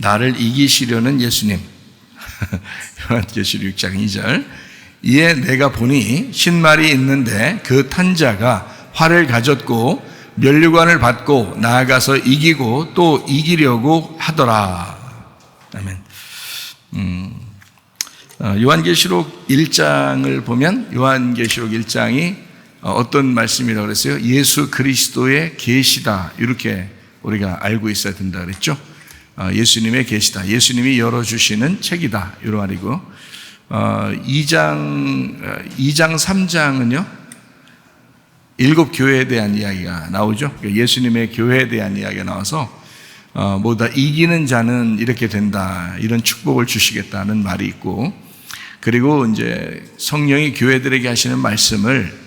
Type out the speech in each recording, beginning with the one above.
나를 이기시려는 예수님. 요한계시록 6장 2절. 이에 내가 보니 신말이 있는데 그 탄 자가 활을 가졌고 면류관을 받고 나아가서 이기고 또 이기려고 하더라. 아멘. 요한계시록 1장을 보면 요한계시록 1장이 어떤 말씀이라고 그랬어요? 예수 그리스도의 계시다, 이렇게 우리가 알고 있어야 된다 그랬죠. 예수님의 계시다, 예수님이 열어주시는 책이다, 이런 말이고, 2장 3장은요 7 교회에 대한 이야기가 나오죠. 예수님의 교회에 대한 이야기가 나와서 뭐다 이기는 자는 이렇게 된다, 이런 축복을 주시겠다는 말이 있고, 그리고 이제 성령이 교회들에게 하시는 말씀을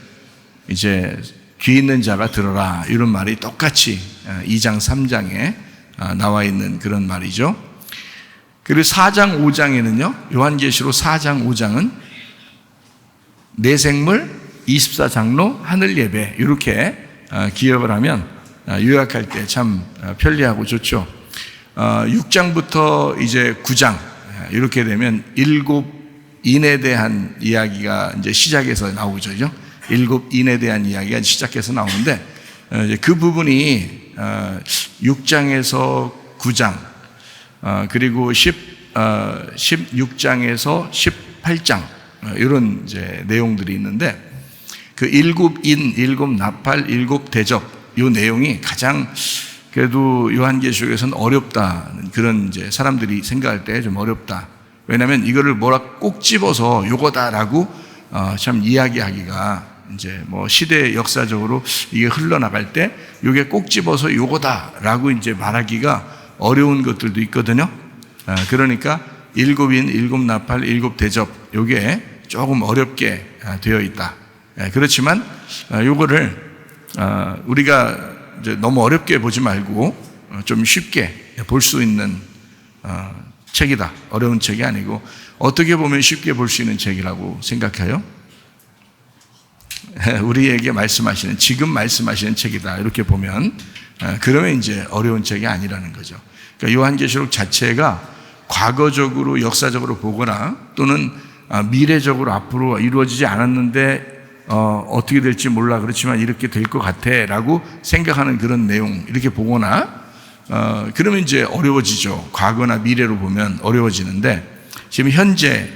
이제 귀 있는 자가 들어라, 이런 말이 똑같이 2장 3장에 나와 있는 그런 말이죠. 그리고 4장 5장에는요 요한계시록 4장 5장은 내생물 24장로 하늘 예배, 이렇게 기억을 하면 요약할 때 참 편리하고 좋죠. 6장부터 이제 9장 이렇게 되면 7인에 대한 이야기가 이제 시작해서 나오죠. 7인에 대한 이야기가 시작해서 나오는데, 그 부분이 6장에서 9장 그리고 16장에서 18장 이런 이제 내용들이 있는데, 그 7인, 7나팔, 7대접, 이 내용이 가장 그래도 요한계시록에서는 어렵다, 그런 이제 사람들이 생각할 때 좀 어렵다. 왜냐하면 이거를 뭐라 꼭 집어서 요거다라고 참 이야기하기가 이제 뭐 시대 역사적으로 이게 흘러나갈 때 요게 꼭 집어서 요거다라고 이제 말하기가 어려운 것들도 있거든요. 그러니까 7인, 7나팔, 7대접, 요게 조금 어렵게 되어 있다. 그렇지만 요거를 우리가 이제 너무 어렵게 보지 말고 좀 쉽게 볼 수 있는 책이다. 어려운 책이 아니고 어떻게 보면 쉽게 볼 수 있는 책이라고 생각해요. 우리에게 말씀하시는, 지금 말씀하시는 책이다, 이렇게 보면, 그러면 이제 어려운 책이 아니라는 거죠. 그러니까 요한계시록 자체가 과거적으로 역사적으로 보거나 또는 미래적으로 앞으로 이루어지지 않았는데 어떻게 될지 몰라, 그렇지만 이렇게 될 것 같아 라고 생각하는 그런 내용, 이렇게 보거나 그러면 이제 어려워지죠. 과거나 미래로 보면 어려워지는데, 지금 현재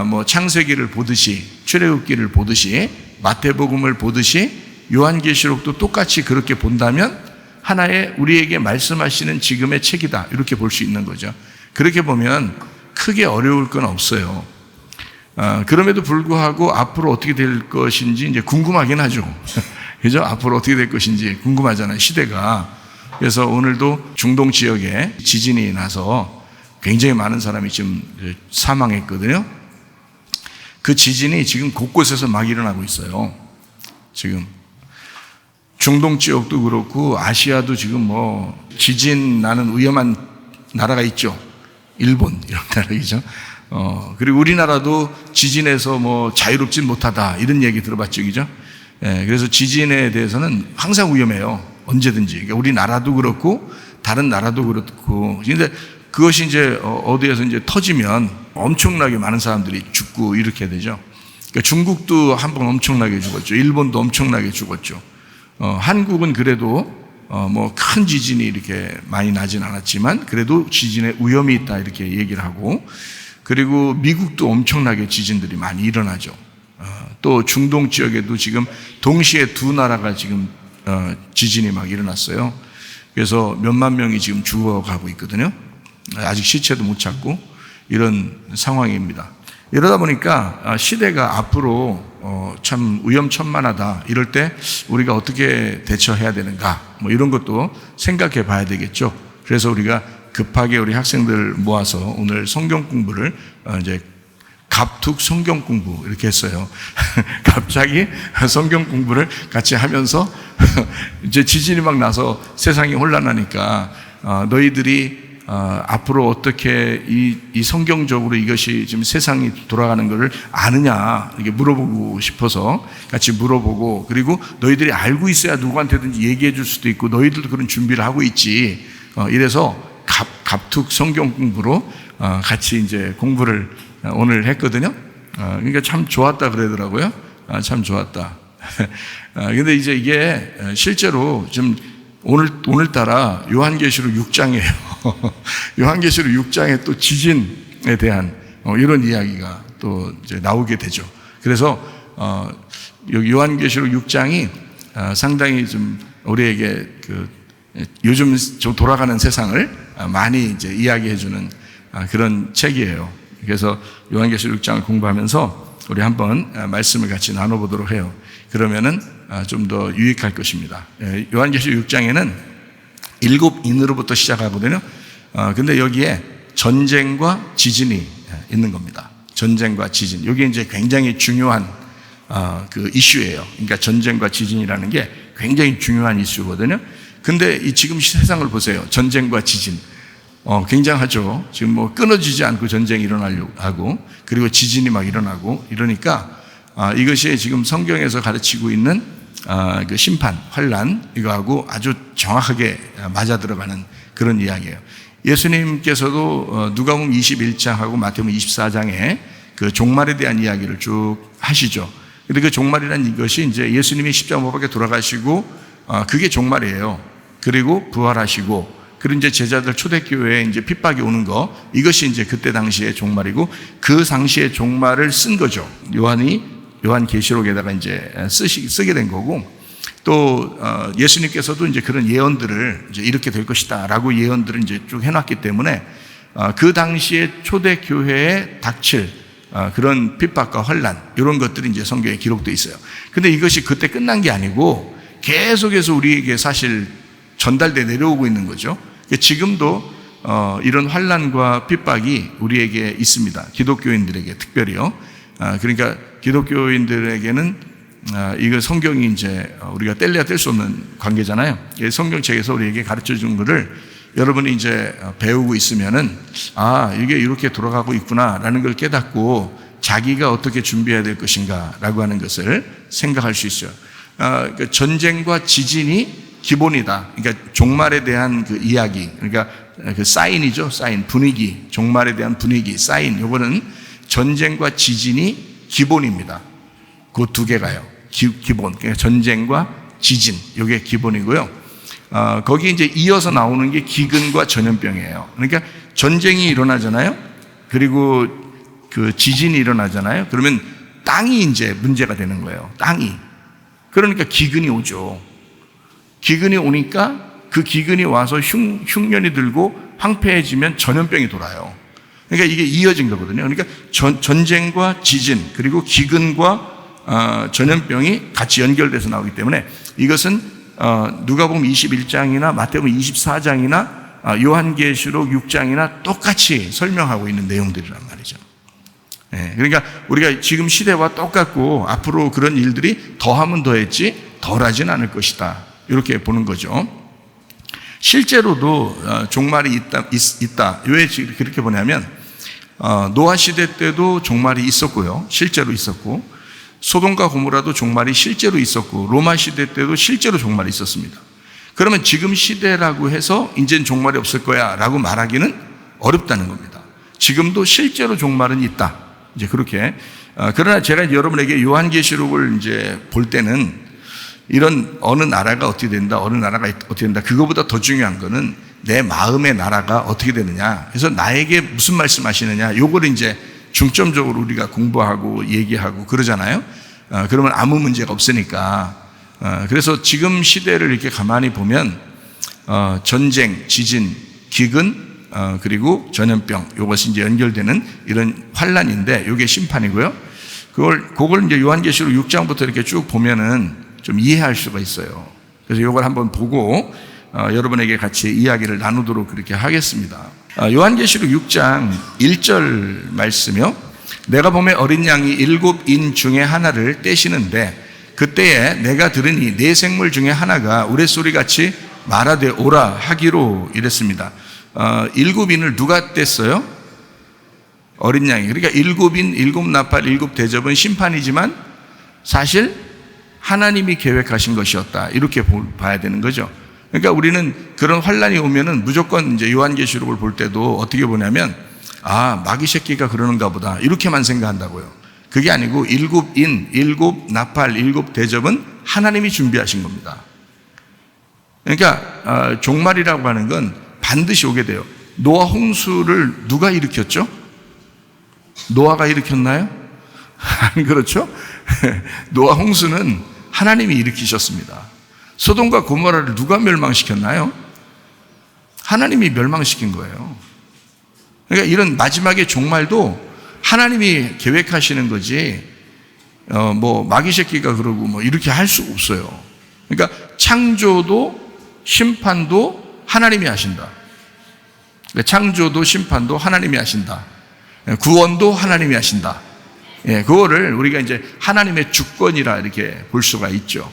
뭐 창세기를 보듯이, 출애굽기를 보듯이, 마태복음을 보듯이 요한계시록도 똑같이 그렇게 본다면 하나의 우리에게 말씀하시는 지금의 책이다, 이렇게 볼 수 있는 거죠. 그렇게 보면 크게 어려울 건 없어요. 그럼에도 불구하고 앞으로 어떻게 될 것인지 이제 궁금하긴 하죠. 그죠? 앞으로 어떻게 될 것인지 궁금하잖아요, 시대가. 그래서 오늘도 중동 지역에 지진이 나서 굉장히 많은 사람이 지금 사망했거든요. 그 지진이 지금 곳곳에서 막 일어나고 있어요. 지금 중동 지역도 그렇고 아시아도 지금 뭐 지진 나는 위험한 나라가 있죠. 일본 이런 나라이죠. 그리고 우리나라도 지진에서 뭐 자유롭진 못하다, 이런 얘기 들어봤죠, 그죠? 그래서 지진에 대해서는 항상 위험해요. 언제든지. 그러니까 우리나라도 그렇고 다른 나라도 그렇고. 근데 그것이 이제 어디에서 이제 터지면 엄청나게 많은 사람들이 죽고 이렇게 되죠. 그러니까 중국도 한번 엄청나게 죽었죠. 일본도 엄청나게 죽었죠. 한국은 그래도 뭐 큰 지진이 이렇게 많이 나진 않았지만 그래도 지진의 위험이 있다, 이렇게 얘기를 하고, 그리고 미국도 엄청나게 지진들이 많이 일어나죠. 또 중동 지역에도 지금 동시에 두 나라가 지금 지진이 막 일어났어요. 그래서 몇만 명이 지금 죽어가고 있거든요. 아직 시체도 못 찾고 이런 상황입니다. 이러다 보니까 시대가 앞으로 참 위험천만하다, 이럴 때 우리가 어떻게 대처해야 되는가, 뭐 이런 것도 생각해 봐야 되겠죠. 그래서 우리가 급하게 우리 학생들 모아서 오늘 성경 공부를 이제 갑툭 성경 공부 이렇게 했어요. 갑자기 성경 공부를 같이 하면서 이제 지진이 막 나서 세상이 혼란하니까 너희들이 앞으로 어떻게 이 성경적으로 이것이 지금 세상이 돌아가는 것을 아느냐, 이렇게 물어보고 싶어서 같이 물어보고, 그리고 너희들이 알고 있어야 누구한테든지 얘기해 줄 수도 있고 너희들도 그런 준비를 하고 있지. 이래서 갑툭 성경 공부로 같이 이제 공부를 오늘 했거든요. 그러니까 참 좋았다 그러더라고요. 참 좋았다. 근데 이제 이게 실제로 좀 오늘따라 요한계시록 6장이에요. 요한계시록 6장에 또 지진에 대한 이런 이야기가 또 이제 나오게 되죠. 그래서 여기 요한계시록 6장이 상당히 좀 우리에게 요즘 좀 돌아가는 세상을 많이 이제 이야기해주는 그런 책이에요. 그래서 요한계시록 6장을 공부하면서 우리 한번 말씀을 같이 나눠보도록 해요. 그러면은 좀 더 유익할 것입니다. 요한계시록 6장에는 7인으로부터 시작하거든요. 근데 여기에 전쟁과 지진이 있는 겁니다. 전쟁과 지진. 이게 이제 굉장히 중요한 그 이슈예요. 그러니까 전쟁과 지진이라는 게 굉장히 중요한 이슈거든요. 근데 이 지금 세상을 보세요. 전쟁과 지진. 굉장하죠. 지금 뭐 끊어지지 않고 전쟁이 일어나려고 하고, 그리고 지진이 막 일어나고 이러니까 이것이 지금 성경에서 가르치고 있는 그 심판, 환난 이거하고 아주 정확하게 맞아 들어가는 그런 이야기예요. 예수님께서도 누가복음 21장하고 마태복음 24장에 그 종말에 대한 이야기를 쭉 하시죠. 근데 그 종말이라는 이것이 이제 예수님이 십자가 못 박혀 돌아가시고 그게 종말이에요. 그리고 부활하시고, 그리고 이제 제자들 초대교회에 이제 핍박이 오는 거, 이것이 이제 그때 당시의 종말이고, 그 당시의 종말을 쓴 거죠. 요한계시록에다가 이제 쓰게 된 거고, 또 예수님께서도 이제 그런 예언들을 이제 이렇게 될 것이다라고 예언들을 이제 쭉 해놨기 때문에 그 당시에 초대교회에 닥칠 그런 핍박과 환난, 이런 것들이 이제 성경에 기록되어 있어요. 근데 이것이 그때 끝난 게 아니고 계속해서 우리에게 사실 전달돼 내려오고 있는 거죠. 지금도 이런 환난과 핍박이 우리에게 있습니다. 기독교인들에게 특별히요. 그러니까 기독교인들에게는 이거 성경이 이제 우리가 뗄래야 뗄 수 없는 관계잖아요. 성경책에서 우리에게 가르쳐 준 거를 여러분이 이제 배우고 있으면은 이게 이렇게 돌아가고 있구나라는 걸 깨닫고 자기가 어떻게 준비해야 될 것인가라고 하는 것을 생각할 수 있어요. 전쟁과 지진이 기본이다. 그러니까 종말에 대한 그 이야기, 그러니까 그 사인이죠. 사인, 분위기, 종말에 대한 분위기, 사인. 요거는 전쟁과 지진이 기본입니다. 그 두 개가요. 기본. 그러니까 전쟁과 지진, 요게 기본이고요. 거기 이제 이어서 나오는 게 기근과 전염병이에요. 그러니까 전쟁이 일어나잖아요. 그리고 그 지진이 일어나잖아요. 그러면 땅이 이제 문제가 되는 거예요. 땅이. 그러니까 기근이 오죠. 기근이 오니까 그 기근이 와서 흉년이 들고 황폐해지면 전염병이 돌아요. 그러니까 이게 이어진 거거든요. 그러니까 전쟁과 지진, 그리고 기근과 전염병이 같이 연결돼서 나오기 때문에 이것은 누가복음 21장이나 마태복음 24장이나 요한계시록 6장이나 똑같이 설명하고 있는 내용들이란 말이죠. 그러니까 우리가 지금 시대와 똑같고 앞으로 그런 일들이 더하면 더했지 덜하진 않을 것이다, 이렇게 보는 거죠. 실제로도 종말이 있다. 왜 그렇게 보냐면 노아 시대 때도 종말이 있었고요. 실제로 있었고, 소돔과 고모라도 종말이 실제로 있었고, 로마 시대 때도 실제로 종말이 있었습니다. 그러면 지금 시대라고 해서 이제는 종말이 없을 거야 라고 말하기는 어렵다는 겁니다. 지금도 실제로 종말은 있다. 이제 그렇게. 그러나 제가 여러분에게 요한계시록을 이제 볼 때는 이런 어느 나라가 어떻게 된다, 어느 나라가 어떻게 된다, 그거보다 더 중요한 거는 내 마음의 나라가 어떻게 되느냐. 그래서 나에게 무슨 말씀하시느냐, 요걸 이제 중점적으로 우리가 공부하고 얘기하고 그러잖아요. 그러면 아무 문제가 없으니까. 그래서 지금 시대를 이렇게 가만히 보면 전쟁, 지진, 기근, 그리고 전염병, 이것이 이제 연결되는 이런 환란인데, 이게 심판이고요. 그걸 이제 요한계시록 6장부터 이렇게 쭉 보면은 좀 이해할 수가 있어요. 그래서 이걸 한번 보고 여러분에게 같이 이야기를 나누도록 그렇게 하겠습니다. 요한계시록 6장 1절 말씀이요. 내가 보매 어린 양이 7인 중에 하나를 떼시는데, 그때에 내가 들으니 네 생물 중에 하나가 우레소리같이 말하되 오라 하기로 이랬습니다. 7인을 누가 뗐어요? 어린 양이. 그러니까 7인, 7나팔, 7대접은 심판이지만 사실 하나님이 계획하신 것이었다, 이렇게 봐야 되는 거죠. 그러니까 우리는 그런 환란이 오면은 무조건 이제 요한계시록을 볼 때도 어떻게 보냐면, 아, 마귀 새끼가 그러는가 보다, 이렇게만 생각한다고요. 그게 아니고 일곱 인, 일곱 나팔, 일곱 대접은 하나님이 준비하신 겁니다. 그러니까 종말이라고 하는 건 반드시 오게 돼요. 노아 홍수를 누가 일으켰죠? 노아가 일으켰나요? 안 그렇죠? 노아 홍수는 하나님이 일으키셨습니다. 소돔과 고모라를 누가 멸망시켰나요? 하나님이 멸망시킨 거예요. 그러니까 이런 마지막의 종말도 하나님이 계획하시는 거지, 뭐 마귀 새끼가 그러고 뭐 이렇게 할 수 없어요. 그러니까 창조도 심판도 하나님이 하신다. 창조도 심판도 하나님이 하신다. 구원도 하나님이 하신다. 예, 그거를 우리가 이제 하나님의 주권이라 이렇게 볼 수가 있죠.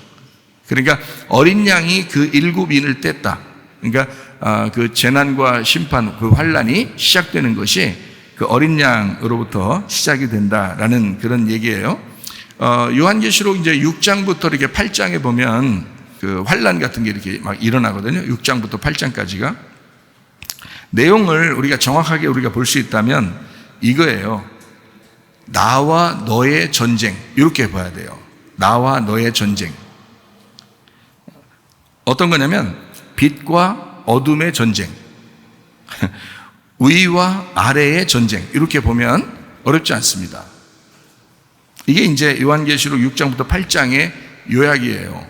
그러니까 어린 양이 그 일곱 인을 뗐다. 그러니까 그 재난과 심판, 그 환란이 시작되는 것이 그 어린 양으로부터 시작이 된다라는 그런 얘기예요. 요한계시록 이제 6장부터 이렇게 8장에 보면 그 환란 같은 게 이렇게 막 일어나거든요. 6장부터 8장까지가. 내용을 우리가 정확하게 우리가 볼 수 있다면 이거예요. 나와 너의 전쟁, 이렇게 봐야 돼요. 나와 너의 전쟁. 어떤 거냐면 빛과 어둠의 전쟁, 위와 아래의 전쟁, 이렇게 보면 어렵지 않습니다. 이게 이제 요한계시록 6장부터 8장의 요약이에요.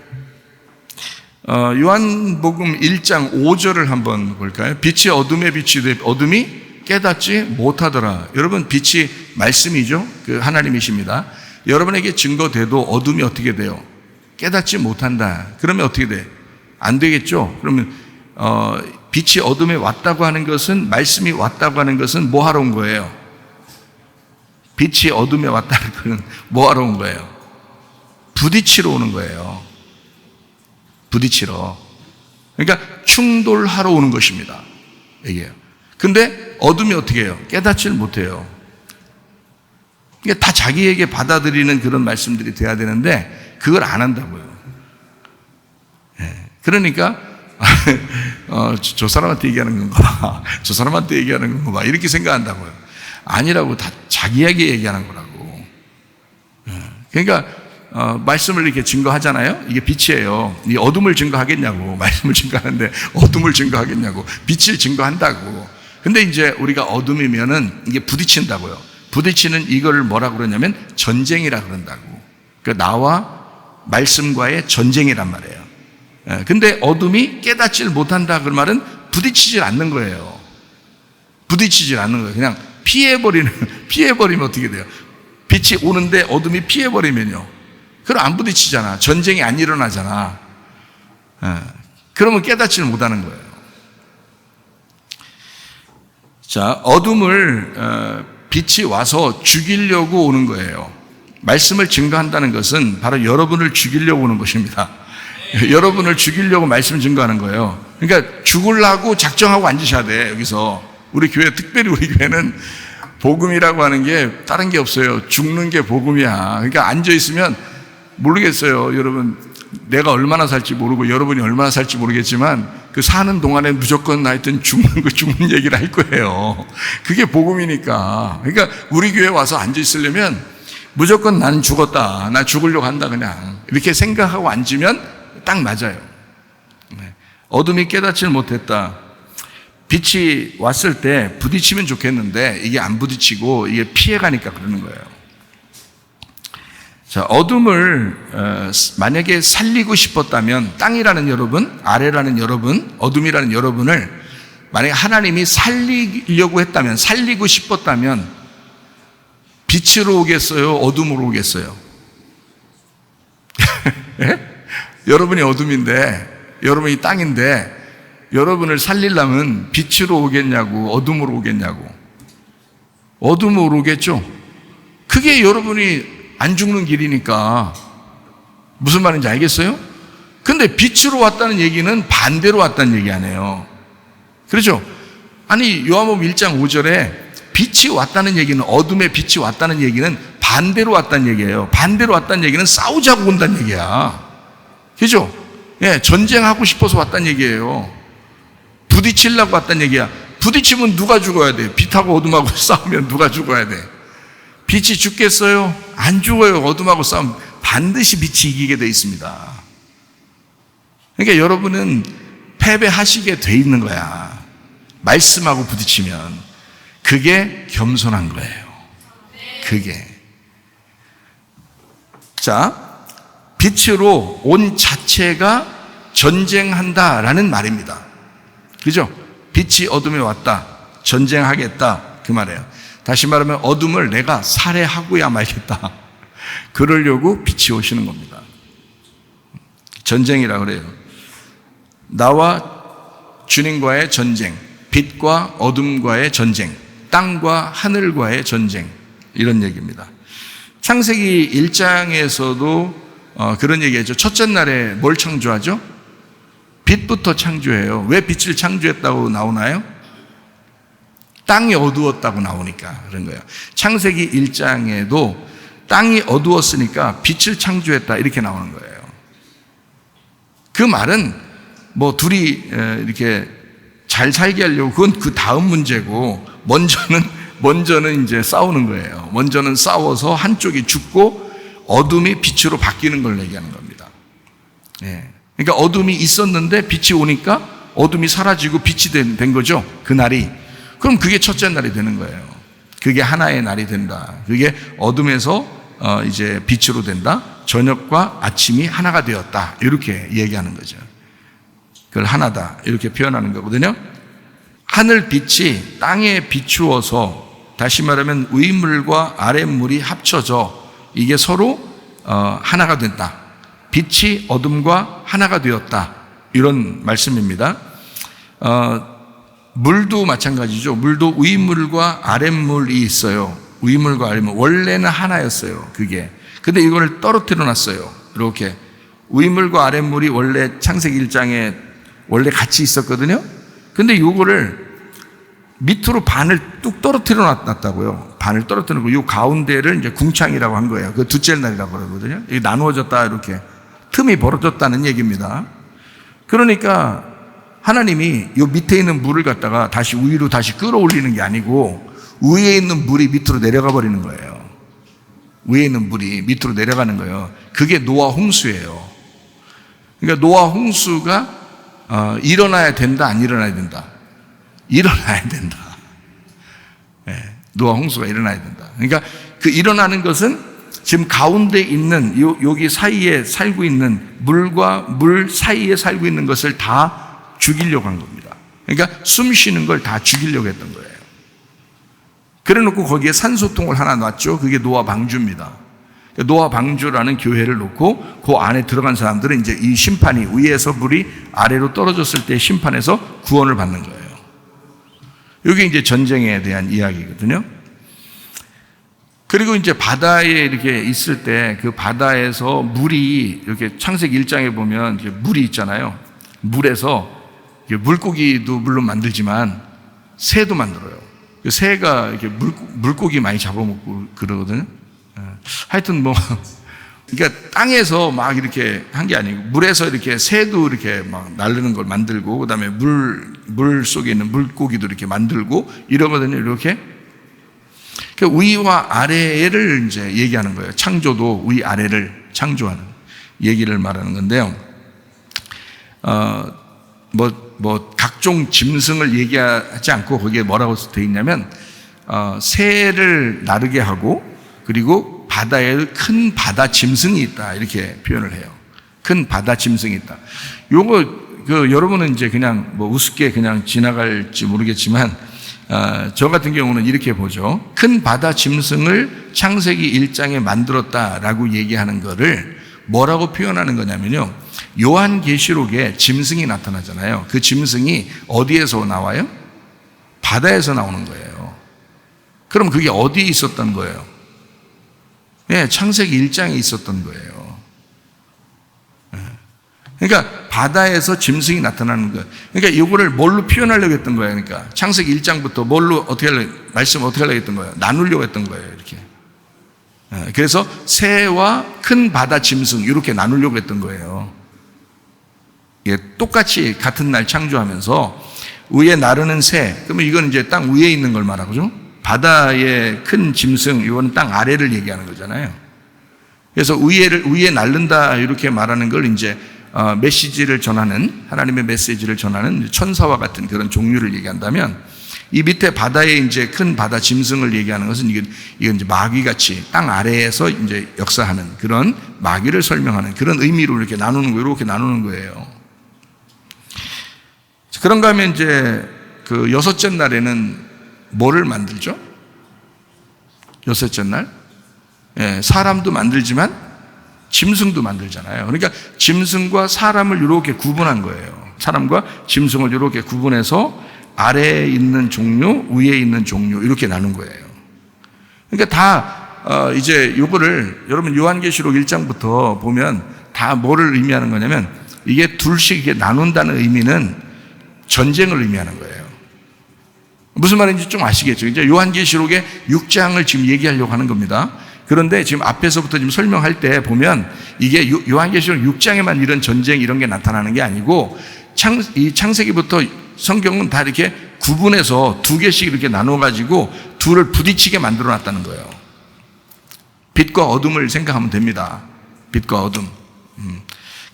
요한복음 1장 5절을 한번 볼까요? 빛이 어둠에 비추되 어둠이 깨닫지 못하더라. 여러분, 빛이 말씀이죠. 그 하나님이십니다. 여러분에게 증거돼도 어둠이 어떻게 돼요? 깨닫지 못한다. 그러면 어떻게 돼? 안 되겠죠. 그러면 빛이 어둠에 왔다고 하는 것은, 말씀이 왔다고 하는 것은 뭐 하러 온 거예요? 빛이 어둠에 왔다는 것은 뭐 하러 온 거예요? 부딪히러 오는 거예요. 부딪히러. 그러니까 충돌하러 오는 것입니다. 이게요. 근데 어둠이 어떻게 해요? 깨닫지를 못해요. 이게 다 자기에게 받아들이는 그런 말씀들이 돼야 되는데 그걸 안 한다고요. 그러니까 저 사람한테 얘기하는 건가 봐, 저 사람한테 얘기하는 건가 봐, 이렇게 생각한다고요. 아니라고, 다 자기에게 얘기하는 거라고. 그러니까 말씀을 이렇게 증거하잖아요. 이게 빛이에요. 이 어둠을 증거하겠냐고. 말씀을 증거하는데 어둠을 증거하겠냐고. 빛을 증거한다고. 근데 이제 우리가 어둠이면은 이게 부딪힌다고요. 부딪히는 이거를 뭐라고 그러냐면 전쟁이라 그런다고. 그러니까 나와 말씀과의 전쟁이란 말이에요. 근데 어둠이 깨닫지를 못한다, 그 말은 부딪히질 않는 거예요. 부딪히질 않는 거예요. 그냥 피해버리면 어떻게 돼요? 빛이 오는데 어둠이 피해버리면요, 그럼 안 부딪히잖아. 전쟁이 안 일어나잖아. 그러면 깨닫지를 못하는 거예요. 자, 어둠을 빛이 와서 죽이려고 오는 거예요. 말씀을 증거한다는 것은 바로 여러분을 죽이려고 오는 것입니다. 여러분을 죽이려고 말씀을 증거하는 거예요. 그러니까 죽으려고 작정하고 앉으셔야 돼. 여기서 우리 교회, 특별히 우리 교회는 복음이라고 하는 게 다른 게 없어요. 죽는 게 복음이야. 그러니까 앉아있으면 모르겠어요. 여러분, 내가 얼마나 살지 모르고 여러분이 얼마나 살지 모르겠지만 그 사는 동안에 무조건 하여튼 죽는 얘기를 할 거예요. 그게 복음이니까. 그러니까 우리 교회 와서 앉아있으려면 무조건 나는 죽었다, 나 죽으려고 한다, 그냥 이렇게 생각하고 앉으면 딱 맞아요. 어둠이 깨닫지를 못했다. 빛이 왔을 때 부딪히면 좋겠는데 이게 안 부딪히고 이게 피해가니까 그러는 거예요. 자, 어둠을 만약에 살리고 싶었다면, 땅이라는 여러분, 아래라는 여러분, 어둠이라는 여러분을 만약에 하나님이 살리려고 했다면, 살리고 싶었다면 빛으로 오겠어요? 어둠으로 오겠어요? 예? 여러분이 어둠인데, 여러분이 땅인데 여러분을 살리려면 빛으로 오겠냐고, 어둠으로 오겠냐고? 어둠으로 오겠죠. 그게 여러분이 안 죽는 길이니까. 무슨 말인지 알겠어요? 근데 빛으로 왔다는 얘기는 반대로 왔다는 얘기 아니에요. 그렇죠? 아니, 요한복음 1장 5절에 빛이 왔다는 얘기는, 어둠의 빛이 왔다는 얘기는 반대로 왔다는 얘기예요. 반대로 왔다는 얘기는 싸우자고 온다는 얘기야. 그죠? 예, 전쟁하고 싶어서 왔단 얘기예요. 부딪히려고 왔단 얘기야. 부딪히면 누가 죽어야 돼? 빛하고 어둠하고 싸우면 누가 죽어야 돼? 빛이 죽겠어요? 안 죽어요. 어둠하고 싸우면 반드시 빛이 이기게 돼 있습니다. 그러니까 여러분은 패배하시게 돼 있는 거야. 말씀하고 부딪히면. 그게 겸손한 거예요. 그게. 자, 빛으로 온 자체가 전쟁한다라는 말입니다. 그죠? 빛이 어둠에 왔다. 전쟁하겠다. 그 말이에요. 다시 말하면 어둠을 내가 살해하고야 말겠다. 그러려고 빛이 오시는 겁니다. 전쟁이라 그래요. 나와 주님과의 전쟁, 빛과 어둠과의 전쟁, 땅과 하늘과의 전쟁, 이런 얘기입니다. 창세기 1장에서도 그런 얘기했죠. 첫째 날에 뭘 창조하죠? 빛부터 창조해요. 왜 빛을 창조했다고 나오나요? 땅이 어두웠다고 나오니까 그런 거예요. 창세기 1장에도 땅이 어두웠으니까 빛을 창조했다 이렇게 나오는 거예요. 그 말은 뭐 둘이 이렇게 잘 살게 하려고 그건 그 다음 문제고 먼저는 이제 싸우는 거예요. 먼저는 싸워서 한쪽이 죽고 어둠이 빛으로 바뀌는 걸 얘기하는 겁니다. 예. 그러니까 어둠이 있었는데 빛이 오니까 어둠이 사라지고 빛이 된 거죠. 그날이. 그럼 그게 첫째 날이 되는 거예요. 그게 하나의 날이 된다. 그게 어둠에서 이제 빛으로 된다. 저녁과 아침이 하나가 되었다. 이렇게 얘기하는 거죠. 그걸 하나다. 이렇게 표현하는 거거든요. 하늘 빛이 땅에 비추어서 다시 말하면 위물과 아랫물이 합쳐져 이게 서로 하나가 된다. 빛이 어둠과 하나가 되었다. 이런 말씀입니다. 물도 마찬가지죠. 물도 위물과 아랫물이 있어요. 위물과 아랫물. 원래는 하나였어요. 그게. 근데 이걸 떨어뜨려 놨어요. 이렇게. 위물과 아랫물이 원래 창세기 1장에 원래 같이 있었거든요. 근데 이거를 밑으로 반을 뚝 떨어뜨려 놨다고요. 반을 떨어뜨려 놓고 이 가운데를 이제 궁창이라고 한 거예요. 그 둘째 날이라고 그러거든요. 이게 나누어졌다 이렇게. 틈이 벌어졌다는 얘기입니다. 그러니까 하나님이 이 밑에 있는 물을 갖다가 다시 위로 다시 끌어올리는 게 아니고 위에 있는 물이 밑으로 내려가 버리는 거예요. 위에 있는 물이 밑으로 내려가는 거예요. 그게 노아 홍수예요. 그러니까 노아 홍수가 일어나야 된다, 안 일어나야 된다? 일어나야 된다. 네, 노아 홍수가 일어나야 된다. 그러니까 그 일어나는 것은 지금 가운데 있는 여기 사이에 살고 있는 물과 물 사이에 살고 있는 것을 다 죽이려고 한 겁니다. 그러니까 숨 쉬는 걸 다 죽이려고 했던 거예요. 그래 놓고 거기에 산소통을 하나 놨죠. 그게 노아 방주입니다. 노아 방주라는 교회를 놓고 그 안에 들어간 사람들은 이제 이 심판이 위에서 물이 아래로 떨어졌을 때 심판에서 구원을 받는 거예요. 이게 이제 전쟁에 대한 이야기거든요. 그리고 이제 바다에 이렇게 있을 때 그 바다에서 물이 이렇게 창세기 1장에 보면 이렇게 물이 있잖아요. 물에서 물고기도 물론 만들지만 새도 만들어요. 그 새가 이렇게 물고기 많이 잡아먹고 그러거든요. 하여튼 뭐 그러니까 땅에서 막 이렇게 한 게 아니고 물에서 이렇게 새도 이렇게 막 날르는 걸 만들고 그다음에 물 속에 있는 물고기도 이렇게 만들고 이러거든요. 이렇게 그 위와 아래를 이제 얘기하는 거예요. 창조도 위 아래를 창조하는 얘기를 말하는 건데요. 각종 짐승을 얘기하지 않고 거기에 뭐라고 되어 있냐면 새를 나르게 하고 그리고 바다에 큰 바다 짐승이 있다 이렇게 표현을 해요. 큰 바다 짐승이 있다. 요거 여러분은 이제 그냥 뭐 우습게 그냥 지나갈지 모르겠지만 저 같은 경우는 이렇게 보죠. 큰 바다 짐승을 창세기 1장에 만들었다라고 얘기하는 거를 뭐라고 표현하는 거냐면요. 요한계시록에 짐승이 나타나잖아요. 그 짐승이 어디에서 나와요? 바다에서 나오는 거예요. 그럼 그게 어디에 있었던 거예요? 네, 창세기 1장에 있었던 거예요. 그러니까 바다에서 짐승이 나타나는 거예요. 그러니까 이거를 뭘로 표현하려고 했던 거예요? 그러니까 창세기 1장부터 뭘로 말씀 어떻게 하려고 했던 거예요? 나누려고 했던 거예요. 이렇게. 그래서 새와 큰 바다 짐승 이렇게 나누려고 했던 거예요. 똑같이 같은 날 창조하면서 위에 나르는 새, 그러면 이건 이제 땅 위에 있는 걸 말하고죠. 바다의 큰 짐승, 이거는 땅 아래를 얘기하는 거잖아요. 그래서 위에 날른다 이렇게 말하는 걸 이제 메시지를 전하는, 하나님의 메시지를 전하는 천사와 같은 그런 종류를 얘기한다면, 이 밑에 바다에 이제 큰 바다 짐승을 얘기하는 것은 이건 이제 마귀같이 땅 아래에서 이제 역사하는 그런 마귀를 설명하는 그런 의미로 이렇게 나누는 거예요. 이렇게 나누는 거예요. 그런가 하면 이제 그 여섯째 날에는 뭐를 만들죠? 여섯째 날? 사람도 만들지만 짐승도 만들잖아요. 그러니까 짐승과 사람을 이렇게 구분한 거예요. 사람과 짐승을 이렇게 구분해서 아래에 있는 종류, 위에 있는 종류 이렇게 나눈 거예요. 그러니까 다 이제 요거를 여러분 요한계시록 1장부터 보면 다 뭐를 의미하는 거냐면 이게 둘씩 이렇게 나눈다는 의미는 전쟁을 의미하는 거예요. 무슨 말인지 좀 아시겠죠? 이제 요한계시록의 6장을 지금 얘기하려고 하는 겁니다. 그런데 지금 앞에서부터 지금 설명할 때 보면 이게 요한계시록 6장에만 이런 전쟁 이런 게 나타나는 게 아니고 이 창세기부터 성경은 다 이렇게 구분해서 두 개씩 이렇게 나눠가지고 둘을 부딪히게 만들어 놨다는 거예요. 빛과 어둠을 생각하면 됩니다. 빛과 어둠.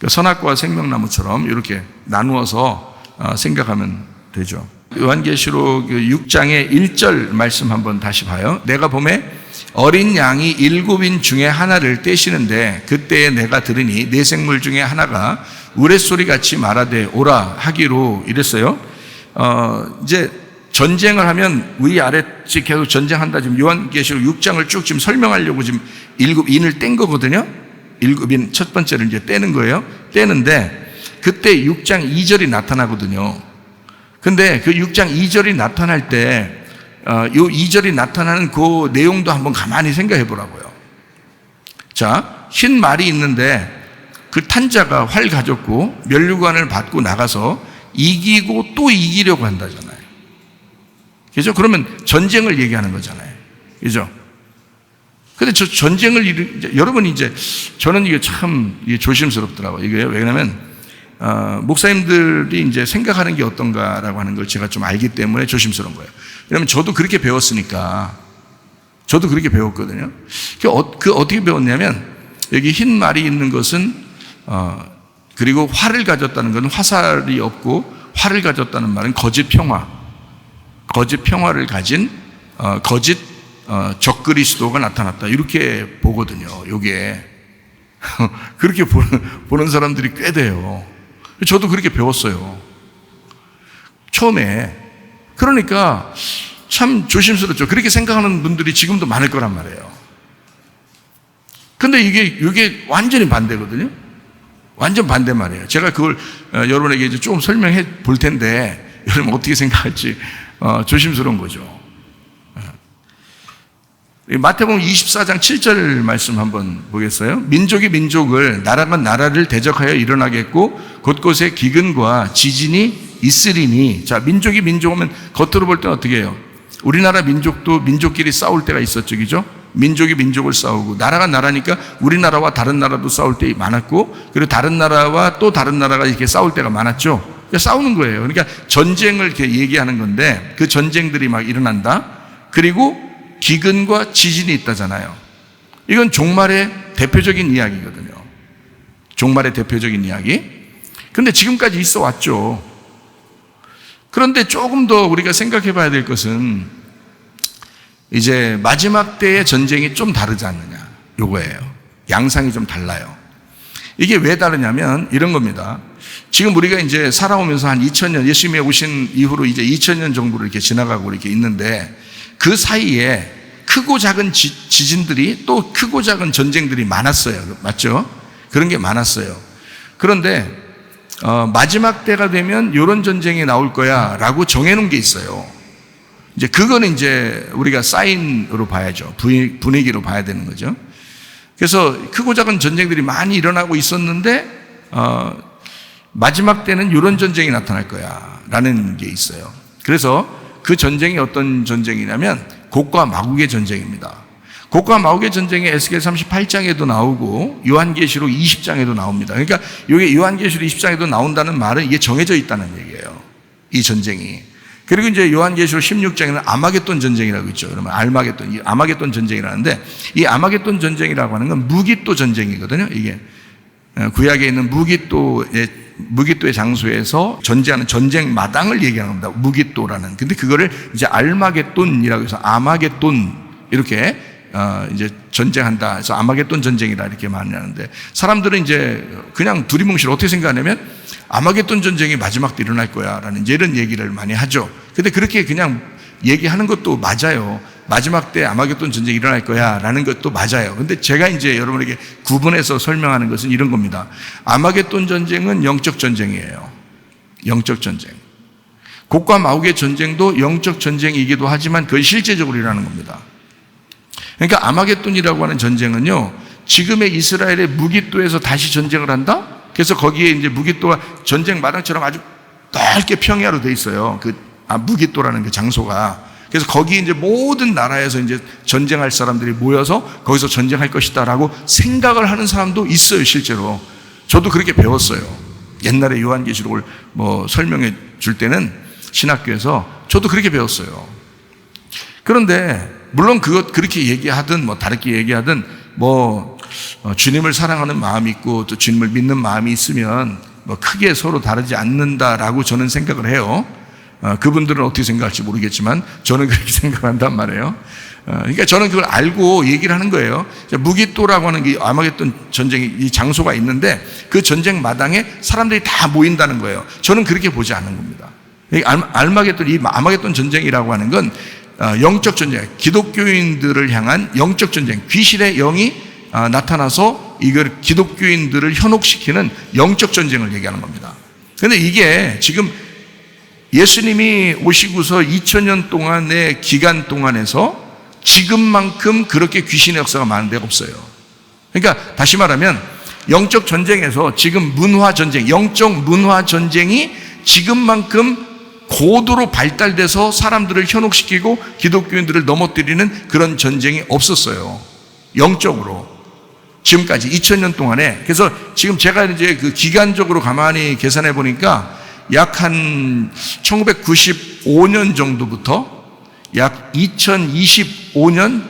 선악과 생명나무처럼 이렇게 나누어서 생각하면 되죠. 요한계시록 6장의 1절 말씀 한번 다시 봐요. 내가 보매 어린 양이 7인 중에 하나를 떼시는데 그때에 내가 들으니 네 생물 중에 하나가 우레소리같이 말하되 오라 하기로 이랬어요. 이제 전쟁을 하면 위아래씩 계속 전쟁한다. 지금 요한계시록 6장을 쭉 지금 설명하려고 지금 7인을 뗀 거거든요. 7인 첫 번째를 이제 떼는 거예요. 떼는데 그때 6장 2절이 나타나거든요. 근데 그 6장 2절이 나타날 때 요 2절이 나타나는 그 내용도 한번 가만히 생각해 보라고요. 자, 흰 말이 있는데 그 탄자가 활 가졌고 면류관을 받고 나가서 이기고 또 이기려고 한다잖아요. 그죠? 그러면 전쟁을 얘기하는 거잖아요. 그죠? 근데 저 전쟁을 여러분 이제 저는 이게 참 조심스럽더라고요. 이게 왜냐면 목사님들이 이제 생각하는 게 어떤가라고 하는 걸 제가 좀 알기 때문에 조심스러운 거예요. 왜냐면 저도 그렇게 배웠으니까. 저도 그렇게 배웠거든요. 어떻게 배웠냐면 여기 흰 말이 있는 것은 그리고 활을 가졌다는 것은 화살이 없고 활을 가졌다는 말은 거짓 평화를 가진 거짓 적그리스도가 나타났다 이렇게 보거든요. 요게 그렇게 보는 사람들이 꽤 돼요. 저도 그렇게 배웠어요. 처음에. 그러니까 참 조심스럽죠. 그렇게 생각하는 분들이 지금도 많을 거란 말이에요. 근데 이게 완전히 반대거든요. 완전 반대 말이에요. 제가 그걸 여러분에게 이제 조금 설명해 볼 텐데 여러분 어떻게 생각할지 조심스러운 거죠. 마태복음 24장 7절 말씀 한번 보겠어요? 민족이 민족을, 나라가 나라를 대적하여 일어나겠고 곳곳에 기근과 지진이 있으리니. 자, 민족이 민족하면 겉으로 볼 때는 어떻게 해요? 우리나라 민족도 민족끼리 싸울 때가 있었죠, 그죠? 민족이 민족을 싸우고, 나라가 나라니까 우리나라와 다른 나라도 싸울 때 많았고, 그리고 다른 나라와 또 다른 나라가 이렇게 싸울 때가 많았죠. 그러니까 싸우는 거예요. 그러니까 전쟁을 이렇게 얘기하는 건데 그 전쟁들이 막 일어난다. 그리고 기근과 지진이 있다잖아요. 이건 종말의 대표적인 이야기거든요. 종말의 대표적인 이야기. 그런데 지금까지 있어 왔죠. 그런데 조금 더 우리가 생각해 봐야 될 것은 이제 마지막 때의 전쟁이 좀 다르지 않느냐, 요거예요. 양상이 좀 달라요. 이게 왜 다르냐면 이런 겁니다. 지금 우리가 이제 살아오면서 한 2000년, 예수님이 오신 이후로 이제 2000년 정도를 이렇게 지나가고 이렇게 있는데 그 사이에 크고 작은 지진들이 또 크고 작은 전쟁들이 많았어요. 맞죠? 그런 게 많았어요. 그런데 마지막 때가 되면 이런 전쟁이 나올 거야 라고 정해놓은 게 있어요. 이제 그거는 이제 우리가 사인으로 봐야죠. 분위기로 봐야 되는 거죠. 그래서 크고 작은 전쟁들이 많이 일어나고 있었는데 마지막 때는 이런 전쟁이 나타날 거야 라는 게 있어요. 그래서 그 전쟁이 어떤 전쟁이냐면 곡과 마곡의 전쟁입니다. 곡과 마곡의 전쟁이 에스겔 38장에도 나오고 요한계시록 20장에도 나옵니다. 그러니까 이게 요한계시록 20장에도 나온다는 말은 이게 정해져 있다는 얘기예요. 이 전쟁이. 그리고 이제 요한계시록 16장에는 아마겟돈 전쟁이라고 있죠. 그러면 이 아마겟돈 전쟁이라는데, 이 아마겟돈 전쟁이라고 하는 건 무기또 전쟁이거든요. 이게 구약에 있는 무기또의 장소에서 전쟁하는 전쟁 마당을 얘기하는 겁니다. 무기또라는. 근데 그거를 이제 알마겟돈이라고 해서 아마겟돈 이렇게 이제 전쟁한다 해서 아마겟돈 전쟁이다 이렇게 말하는데, 사람들은 이제 그냥 두리뭉실 어떻게 생각하냐면 아마겟돈 전쟁이 마지막 때 일어날 거야 라는 이제 이런 얘기를 많이 하죠. 근데 그렇게 그냥 얘기하는 것도 맞아요. 마지막 때 아마겟돈 전쟁이 일어날 거야 라는 것도 맞아요. 근데 제가 이제 여러분에게 구분해서 설명하는 것은 이런 겁니다. 아마겟돈 전쟁은 영적 전쟁이에요. 영적 전쟁. 곡과 마곡의 전쟁도 영적 전쟁이기도 하지만 그것이 실제적으로 일어나는 겁니다. 그러니까 아마겟돈이라고 하는 전쟁은요, 지금의 이스라엘의 무기또에서 다시 전쟁을 한다? 그래서 거기에 이제 무기또가 전쟁 마당처럼 아주 넓게 평야로 돼 있어요. 무기또라는 그 장소가. 그래서 거기 이제 모든 나라에서 이제 전쟁할 사람들이 모여서 거기서 전쟁할 것이다라고 생각을 하는 사람도 있어요, 실제로. 저도 그렇게 배웠어요. 옛날에 요한계시록을 설명해 줄 때는 신학교에서 저도 그렇게 배웠어요. 그런데 물론 그렇게 얘기하든 다르게 얘기하든 주님을 사랑하는 마음이 있고 또 주님을 믿는 마음이 있으면 크게 서로 다르지 않는다라고 저는 생각을 해요. 그분들은 어떻게 생각할지 모르겠지만 저는 그렇게 생각한단 말이에요. 그러니까 저는 그걸 알고 얘기를 하는 거예요. 무기또라고 하는 게 아마겟돈 전쟁이 이 장소가 있는데 그 전쟁 마당에 사람들이 다 모인다는 거예요. 저는 그렇게 보지 않는 겁니다. 이 아마겟돈 전쟁이라고 하는 건 영적 전쟁, 기독교인들을 향한 영적 전쟁, 귀신의 영이 나타나서 이걸 기독교인들을 현혹시키는 영적 전쟁을 얘기하는 겁니다. 그런데 이게 지금 예수님이 오시고서 2000년 동안의 기간 동안에서 지금만큼 그렇게 귀신의 역사가 많은 데가 없어요. 그러니까 다시 말하면 영적 전쟁에서 지금 문화 전쟁, 영적 문화 전쟁이 지금만큼 고도로 발달돼서 사람들을 현혹시키고 기독교인들을 넘어뜨리는 그런 전쟁이 없었어요. 영적으로. 지금까지 2000년 동안에. 그래서 지금 제가 이제 그 기간적으로 가만히 계산해 보니까 약 한 1995년 정도부터 약 2025년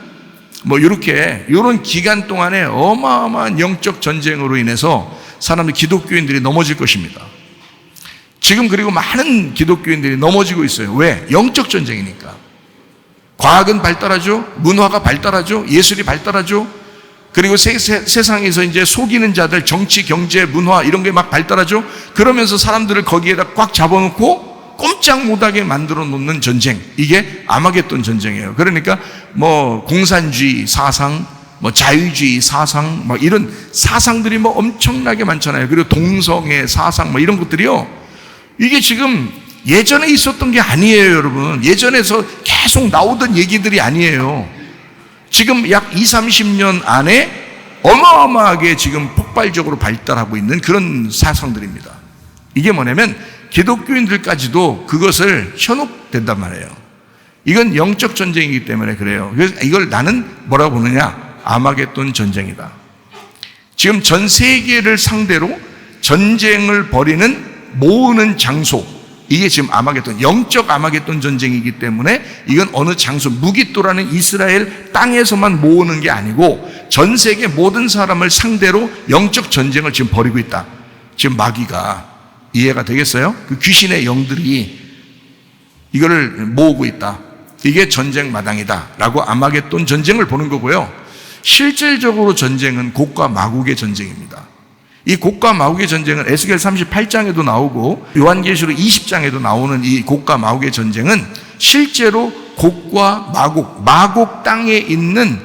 이런 기간 동안에 어마어마한 영적 전쟁으로 인해서 사람들 기독교인들이 넘어질 것입니다. 지금 그리고 많은 기독교인들이 넘어지고 있어요. 왜? 영적 전쟁이니까. 과학은 발달하죠. 문화가 발달하죠. 예술이 발달하죠. 그리고 세상에서 이제 속이는 자들, 정치, 경제, 문화 이런 게 막 발달하죠. 그러면서 사람들을 거기에다 꽉 잡아놓고 꼼짝 못하게 만들어 놓는 전쟁. 이게 아마겟돈 전쟁이에요. 그러니까 공산주의 사상, 자유주의 사상, 이런 사상들이 엄청나게 많잖아요. 그리고 동성애 사상, 이런 것들이요. 이게 지금 예전에 있었던 게 아니에요, 여러분. 예전에서 계속 나오던 얘기들이 아니에요. 지금 약 20-30년 안에 어마어마하게 지금 폭발적으로 발달하고 있는 그런 사상들입니다. 이게 뭐냐면 기독교인들까지도 그것을 현혹된단 말이에요. 이건 영적 전쟁이기 때문에 그래요. 그래서 이걸 나는 뭐라고 보느냐? 아마겟돈 전쟁이다. 지금 전 세계를 상대로 전쟁을 벌이는 모으는 장소, 이게 지금 아마겟돈, 영적 아마겟돈 전쟁이기 때문에 이건 어느 장소, 무기또라는 이스라엘 땅에서만 모으는 게 아니고 전 세계 모든 사람을 상대로 영적 전쟁을 지금 벌이고 있다. 지금 마귀가. 이해가 되겠어요? 그 귀신의 영들이 이거를 모으고 있다. 이게 전쟁 마당이다 라고 아마겟돈 전쟁을 보는 거고요. 실질적으로 전쟁은 곡과 마곡의 전쟁입니다. 이 곡과 마곡의 전쟁은 에스겔 38장에도 나오고 요한계시록 20장에도 나오는 이 곡과 마곡의 전쟁은 실제로 곡과 마곡 땅에 있는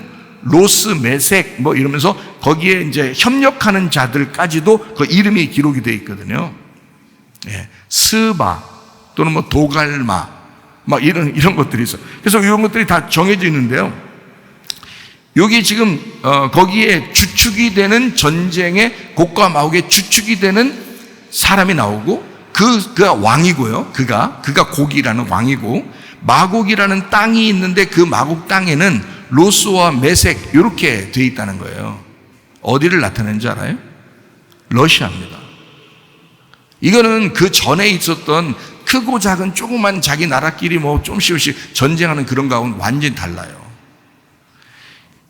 로스, 메색 이러면서 거기에 이제 협력하는 자들까지도 그 이름이 기록이 되어 있거든요. 예, 스바 또는 도갈마 이런 것들이 있어요. 그래서 이런 것들이 다 정해져 있는데요. 여기 지금 거기에 주축이 되는 전쟁의 곡과 마곡의 주축이 되는 사람이 나오고 그가 왕이고요. 그가 곡이라는 왕이고 마곡이라는 땅이 있는데 그 마곡 땅에는 로스와 메색 이렇게 돼 있다는 거예요. 어디를 나타내는 줄 알아요? 러시아입니다. 이거는 그 전에 있었던 크고 작은 조그만 자기 나라끼리 뭐 조금씩 전쟁하는 그런 거하고는 완전히 달라요.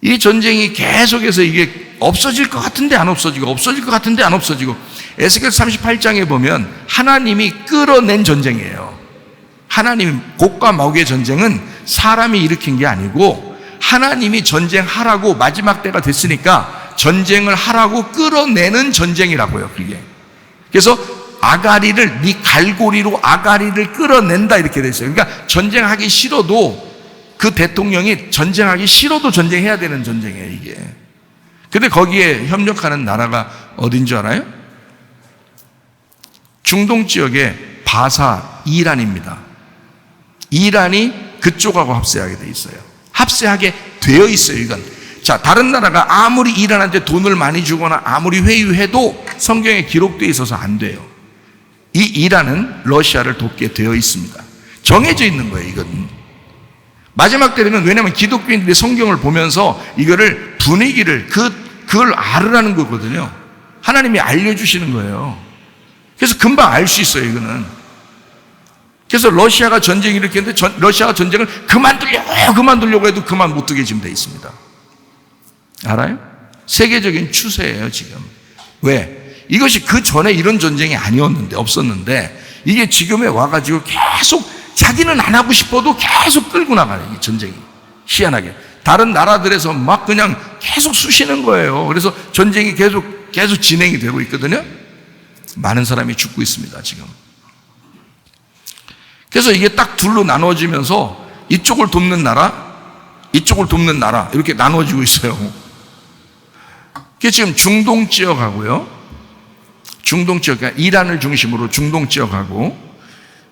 이 전쟁이 계속해서 이게 없어질 것 같은데 안 없어지고 없어질 것 같은데 안 없어지고, 에스겔 38장에 보면 하나님이 끌어낸 전쟁이에요. 하나님이 곡과 마곡의 전쟁은 사람이 일으킨 게 아니고 하나님이 전쟁하라고, 마지막 때가 됐으니까 전쟁을 하라고 끌어내는 전쟁이라고요, 그게. 그래서 아가리를, 네 갈고리로 아가리를 끌어낸다 이렇게 돼 있어요. 그러니까 전쟁하기 싫어도, 그 대통령이 전쟁하기 싫어도 전쟁해야 되는 전쟁이에요, 이게. 근데 거기에 협력하는 나라가 어딘 줄 알아요? 중동 지역의 바사, 이란입니다. 이란이 그쪽하고 합세하게 돼 있어요. 합세하게 되어 있어요, 이건. 자, 다른 나라가 아무리 이란한테 돈을 많이 주거나 아무리 회유해도 성경에 기록되어 있어서 안 돼요. 이 이란은 러시아를 돕게 되어 있습니다. 정해져 있는 거예요, 이건. 마지막 때는, 왜냐하면 기독교인들이 성경을 보면서 이거를 분위기를, 그걸 알으라는 거거든요. 하나님이 알려주시는 거예요. 그래서 금방 알 수 있어요, 이거는. 그래서 러시아가 전쟁을 일으켰는데, 러시아가 전쟁을 그만두려고 해도 그만 못 두게 지금 돼 있습니다. 알아요? 세계적인 추세예요, 지금. 왜? 이것이 그 전에 이런 전쟁이 아니었는데, 없었는데, 이게 지금에 와가지고 계속 자기는 안 하고 싶어도 계속 끌고 나가요, 이 전쟁이. 희한하게. 다른 나라들에서 막 그냥 계속 쑤시는 거예요. 그래서 전쟁이 계속 진행이 되고 있거든요. 많은 사람이 죽고 있습니다, 지금. 그래서 이게 딱 둘로 나눠지면서 이쪽을 돕는 나라, 이쪽을 돕는 나라, 이렇게 나눠지고 있어요. 그게 지금 중동 지역하고요. 중동 지역, 그러니까 이란을 중심으로 중동 지역하고,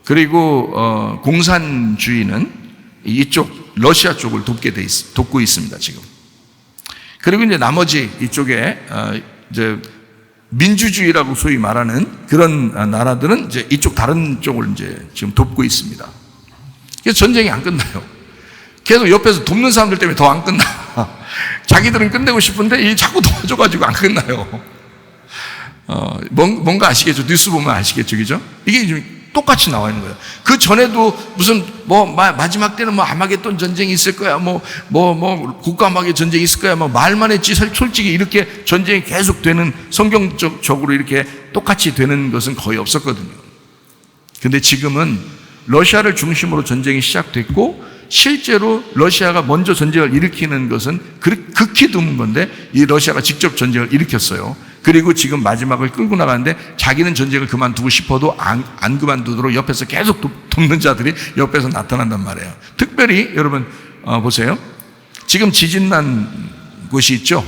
그리고 공산주의는 이쪽 러시아 쪽을 돕고 있습니다, 지금. 그리고 이제 나머지 이쪽에 이제 민주주의라고 소위 말하는 그런 나라들은 이제 이쪽 다른 쪽을 이제 지금 돕고 있습니다. 그래서 전쟁이 안 끝나요. 계속 옆에서 돕는 사람들 때문에 더 안 끝나. 자기들은 끝내고 싶은데 이 자꾸 도와줘가지고 안 끝나요. 뭔가 아시겠죠? 뉴스 보면 아시겠죠, 그죠? 이게 지금 똑같이 나와 있는 거예요. 그 전에도 무슨 마지막 때는 아마겟돈 전쟁이 있을 거야, 국가마개 전쟁이 있을 거야, 말만 했지 솔직히 이렇게 전쟁이 계속 되는, 성경적으로 이렇게 똑같이 되는 것은 거의 없었거든요. 근데 지금은 러시아를 중심으로 전쟁이 시작됐고, 실제로 러시아가 먼저 전쟁을 일으키는 것은 극히 드문 건데, 이 러시아가 직접 전쟁을 일으켰어요. 그리고 지금 마지막을 끌고 나가는데, 자기는 전쟁을 그만두고 싶어도 안 그만두도록 옆에서 계속 돕는 자들이 옆에서 나타난단 말이에요. 특별히 여러분 보세요. 지금 지진난 곳이 있죠.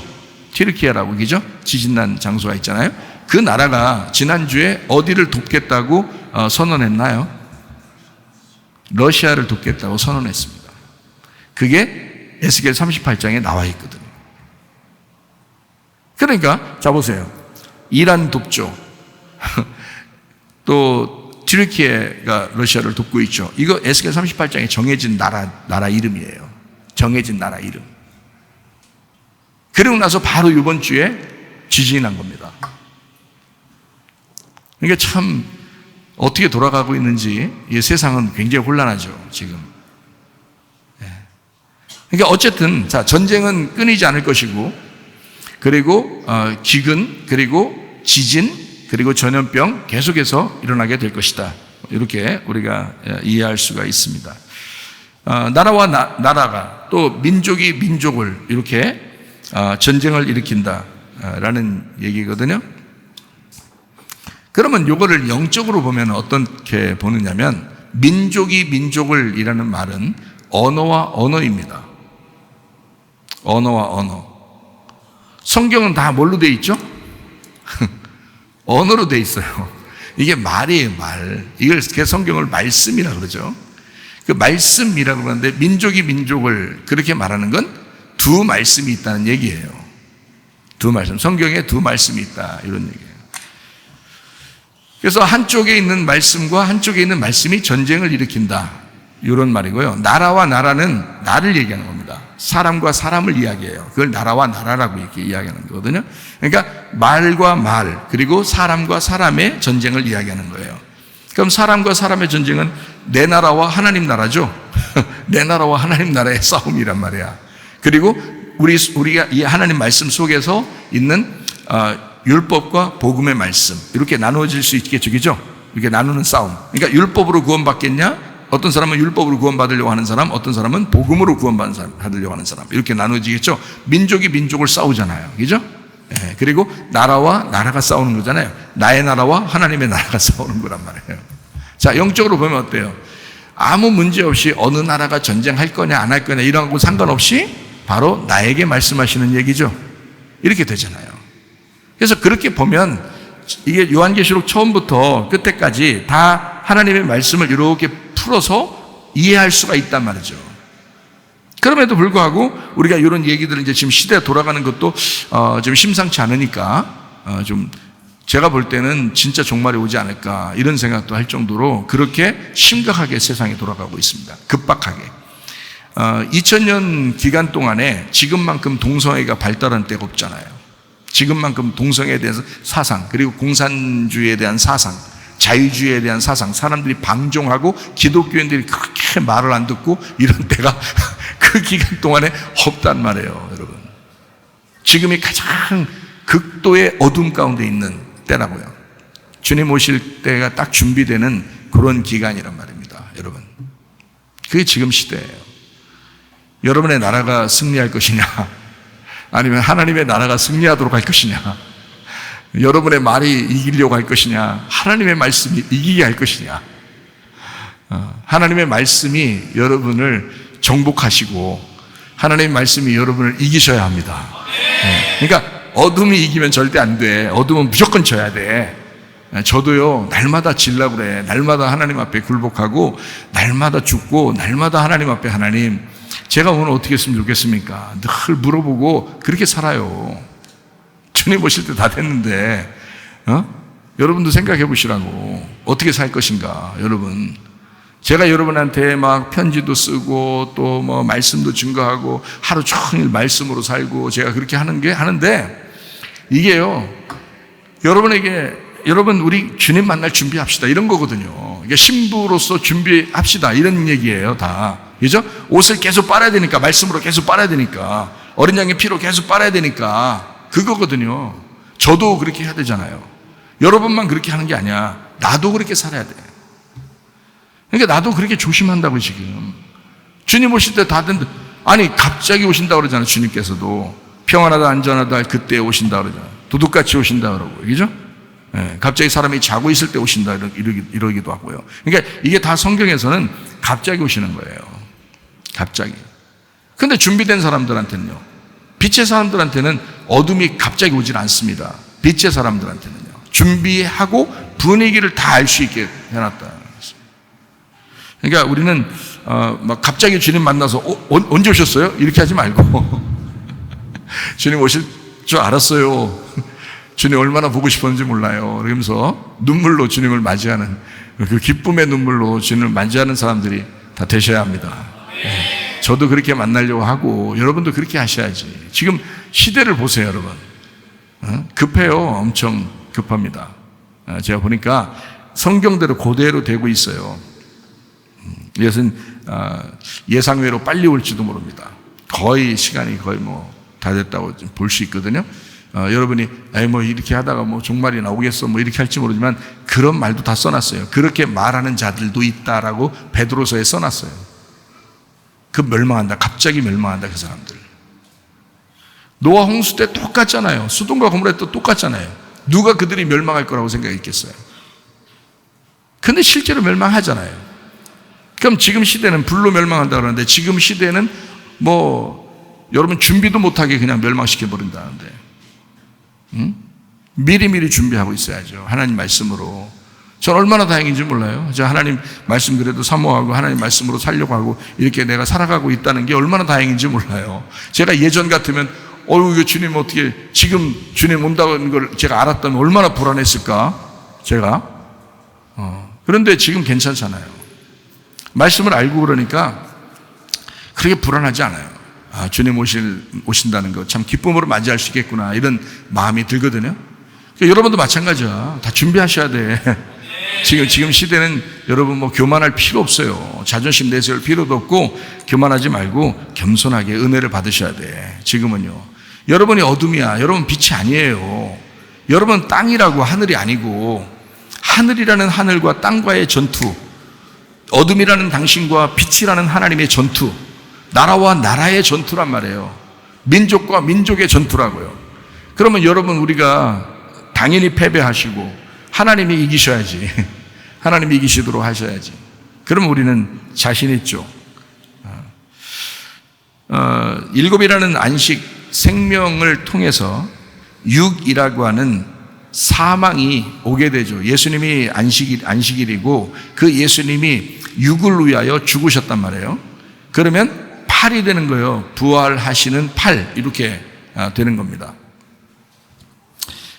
튀르키예라고, 그죠? 지진난 장소가 있잖아요. 그 나라가 지난주에 어디를 돕겠다고 선언했나요? 러시아를 돕겠다고 선언했습니다. 그게 에스겔 38장에 나와 있거든요. 그러니까 자 보세요. 이란 돕죠. 또 튀르키예가 러시아를 돕고 있죠. 이거 에스겔 38장에 정해진 나라 이름이에요. 정해진 나라 이름. 그리고 나서 바로 이번 주에 지진이 난 겁니다. 그러니까 참 어떻게 돌아가고 있는지, 이 세상은 굉장히 혼란하죠, 지금. 그러니까 어쨌든 자, 전쟁은 끊이지 않을 것이고, 그리고 기근, 그리고 지진, 그리고 전염병 계속해서 일어나게 될 것이다. 이렇게 우리가 이해할 수가 있습니다. 나라와 나라가, 또 민족이 민족을 이렇게 전쟁을 일으킨다라는 얘기거든요. 그러면 이거를 영적으로 보면 어떻게 보느냐면, 민족이 민족을 이라는 말은 언어와 언어입니다. 언어와 언어. 성경은 다 뭘로 돼 있죠? 언어로 돼 있어요. 이게 말이에요, 말. 이걸 성경을 말씀이라 그러죠. 그 말씀이라고 그러는데, 민족이 민족을 그렇게 말하는 건 두 말씀이 있다는 얘기예요. 두 말씀. 성경에 두 말씀이 있다, 이런 얘기예요. 그래서 한쪽에 있는 말씀과 한쪽에 있는 말씀이 전쟁을 일으킨다. 이런 말이고요. 나라와 나라는 나를 얘기하는 겁니다. 사람과 사람을 이야기해요. 그걸 나라와 나라라고 이렇게 이야기하는 거거든요. 그러니까 말과 말, 그리고 사람과 사람의 전쟁을 이야기하는 거예요. 그럼 사람과 사람의 전쟁은 내 나라와 하나님 나라죠. 내 나라와 하나님 나라의 싸움이란 말이야. 그리고 우리가 이 하나님 말씀 속에서 있는 율법과 복음의 말씀, 이렇게 나누어질 수 있겠죠, 그죠? 이렇게 나누는 싸움. 그러니까 율법으로 구원받겠냐? 어떤 사람은 율법으로 구원받으려고 하는 사람, 어떤 사람은 복음으로 구원받으려고 하는 사람, 이렇게 나누어지겠죠. 민족이 민족을 싸우잖아요, 그죠? 예, 그리고 나라와 나라가 싸우는 거잖아요. 나의 나라와 하나님의 나라가 싸우는 거란 말이에요. 자, 영적으로 보면 어때요? 아무 문제 없이 어느 나라가 전쟁할 거냐 안 할 거냐 이런 거 상관없이 바로 나에게 말씀하시는 얘기죠. 이렇게 되잖아요. 그래서 그렇게 보면 이게 요한계시록 처음부터 끝에까지 다 하나님의 말씀을 이렇게 풀어서 이해할 수가 있단 말이죠. 그럼에도 불구하고 우리가 이런 얘기들을 이제 지금 시대에 돌아가는 것도 좀 심상치 않으니까 좀 제가 볼 때는 진짜 종말이 오지 않을까 이런 생각도 할 정도로 그렇게 심각하게 세상이 돌아가고 있습니다. 급박하게. 2000년 기간 동안에 지금만큼 동성애가 발달한 때가 없잖아요. 지금만큼 동성애에 대해서 사상, 그리고 공산주의에 대한 사상, 자유주의에 대한 사상, 사람들이 방종하고 기독교인들이 그렇게 말을 안 듣고 이런 때가 그 기간 동안에 없단 말이에요, 여러분. 지금이 가장 극도의 어둠 가운데 있는 때라고요. 주님 오실 때가 딱 준비되는 그런 기간이란 말입니다, 여러분. 그게 지금 시대예요. 여러분의 나라가 승리할 것이냐, 아니면 하나님의 나라가 승리하도록 할 것이냐, 여러분의 말이 이기려고 할 것이냐, 하나님의 말씀이 이기게 할 것이냐. 하나님의 말씀이 여러분을 정복하시고 하나님의 말씀이 여러분을 이기셔야 합니다. 그러니까 어둠이 이기면 절대 안 돼. 어둠은 무조건 져야 돼. 저도요, 날마다 질라고 그래. 날마다 하나님 앞에 굴복하고 날마다 죽고 날마다 하나님 앞에, 하나님 제가 오늘 어떻게 했으면 좋겠습니까? 늘 물어보고 그렇게 살아요. 주님 오실 때 다 됐는데 여러분도 생각해 보시라고. 어떻게 살 것인가, 여러분. 제가 여러분한테 막 편지도 쓰고 또 뭐 말씀도 증거하고 하루 종일 말씀으로 살고 제가 그렇게 하는데 이게요, 여러분 우리 주님 만날 준비합시다 이런 거거든요. 이게 신부로서 준비합시다 이런 얘기예요, 다. 그죠? 옷을 계속 빨아야 되니까, 말씀으로 계속 빨아야 되니까, 어린 양의 피로 계속 빨아야 되니까 그거거든요. 저도 그렇게 해야 되잖아요. 여러분만 그렇게 하는 게 아니야. 나도 그렇게 살아야 돼. 그러니까 나도 그렇게 조심한다고. 지금 주님 오실 때 다 된다. 아니 갑자기 오신다 그러잖아요. 주님께서도 평안하다 안전하다 할 그때 오신다 그러잖아요. 도둑같이 오신다 그러고, 그죠? 네, 갑자기 사람이 자고 있을 때 오신다 이러기도 하고요. 그러니까 이게 다 성경에서는 갑자기 오시는 거예요. 갑자기. 근데 준비된 사람들한테는요, 빛의 사람들한테는 어둠이 갑자기 오질 않습니다. 빛의 사람들한테는요, 준비하고 분위기를 다 알 수 있게 해놨다. 그러니까 우리는 막 갑자기 주님 만나서 언제 오셨어요? 이렇게 하지 말고 주님 오실 줄 알았어요. 주님 얼마나 보고 싶었는지 몰라요. 그러면서 눈물로 주님을 맞이하는, 그 기쁨의 눈물로 주님을 맞이하는 사람들이 다 되셔야 합니다. 네. 저도 그렇게 만나려고 하고 여러분도 그렇게 하셔야지. 지금 시대를 보세요, 여러분. 급해요. 엄청 급합니다. 제가 보니까 성경대로 그대로 되고 있어요. 이것은 예상외로 빨리 올지도 모릅니다. 거의 시간이 거의 뭐 다 됐다고 볼 수 있거든요. 여러분이 뭐 이렇게 하다가 뭐 종말이 나오겠어 뭐 이렇게 할지 모르지만 그런 말도 다 써놨어요. 그렇게 말하는 자들도 있다라고 베드로서에 써놨어요. 그 멸망한다, 갑자기 멸망한다, 그 사람들. 노아 홍수 때 똑같잖아요. 소돔과 고모라 때 똑같잖아요. 누가 그들이 멸망할 거라고 생각했겠어요? 근데 실제로 멸망하잖아요. 그럼 지금 시대는 불로 멸망한다 그러는데, 지금 시대는 뭐 여러분 준비도 못하게 그냥 멸망시켜 버린다는데, 미리미리 준비하고 있어야죠. 하나님 말씀으로. 전 얼마나 다행인지 몰라요. 저 하나님 말씀 그래도 사모하고 하나님 말씀으로 살려고 하고 이렇게 내가 살아가고 있다는 게 얼마나 다행인지 몰라요. 제가 예전 같으면 이거 주님 어떻게, 지금 주님 온다는 걸 제가 알았다면 얼마나 불안했을까 제가. 그런데 지금 괜찮잖아요. 말씀을 알고 그러니까 그렇게 불안하지 않아요. 아, 주님 오신다는 거 참 기쁨으로 맞이할 수 있겠구나, 이런 마음이 들거든요. 그러니까 여러분도 마찬가지야. 다 준비하셔야 돼. 지금 시대는 여러분 뭐 교만할 필요 없어요. 자존심 내세울 필요도 없고 교만하지 말고 겸손하게 은혜를 받으셔야 돼. 지금은요. 여러분이 어둠이야. 여러분 빛이 아니에요. 여러분 땅이라고, 하늘이 아니고, 하늘이라는 하늘과 땅과의 전투, 어둠이라는 당신과 빛이라는 하나님의 전투, 나라와 나라의 전투란 말이에요. 민족과 민족의 전투라고요. 그러면 여러분, 우리가 당연히 패배하시고 하나님이 이기셔야지. 하나님이 이기시도록 하셔야지. 그럼 우리는 자신 있죠. 일곱이라는 안식 생명을 통해서 육이라고 하는 사망이 오게 되죠. 예수님이 안식일이고 그 예수님이 육을 위하여 죽으셨단 말이에요. 그러면 8이 되는 거예요. 부활하시는 8, 이렇게 되는 겁니다.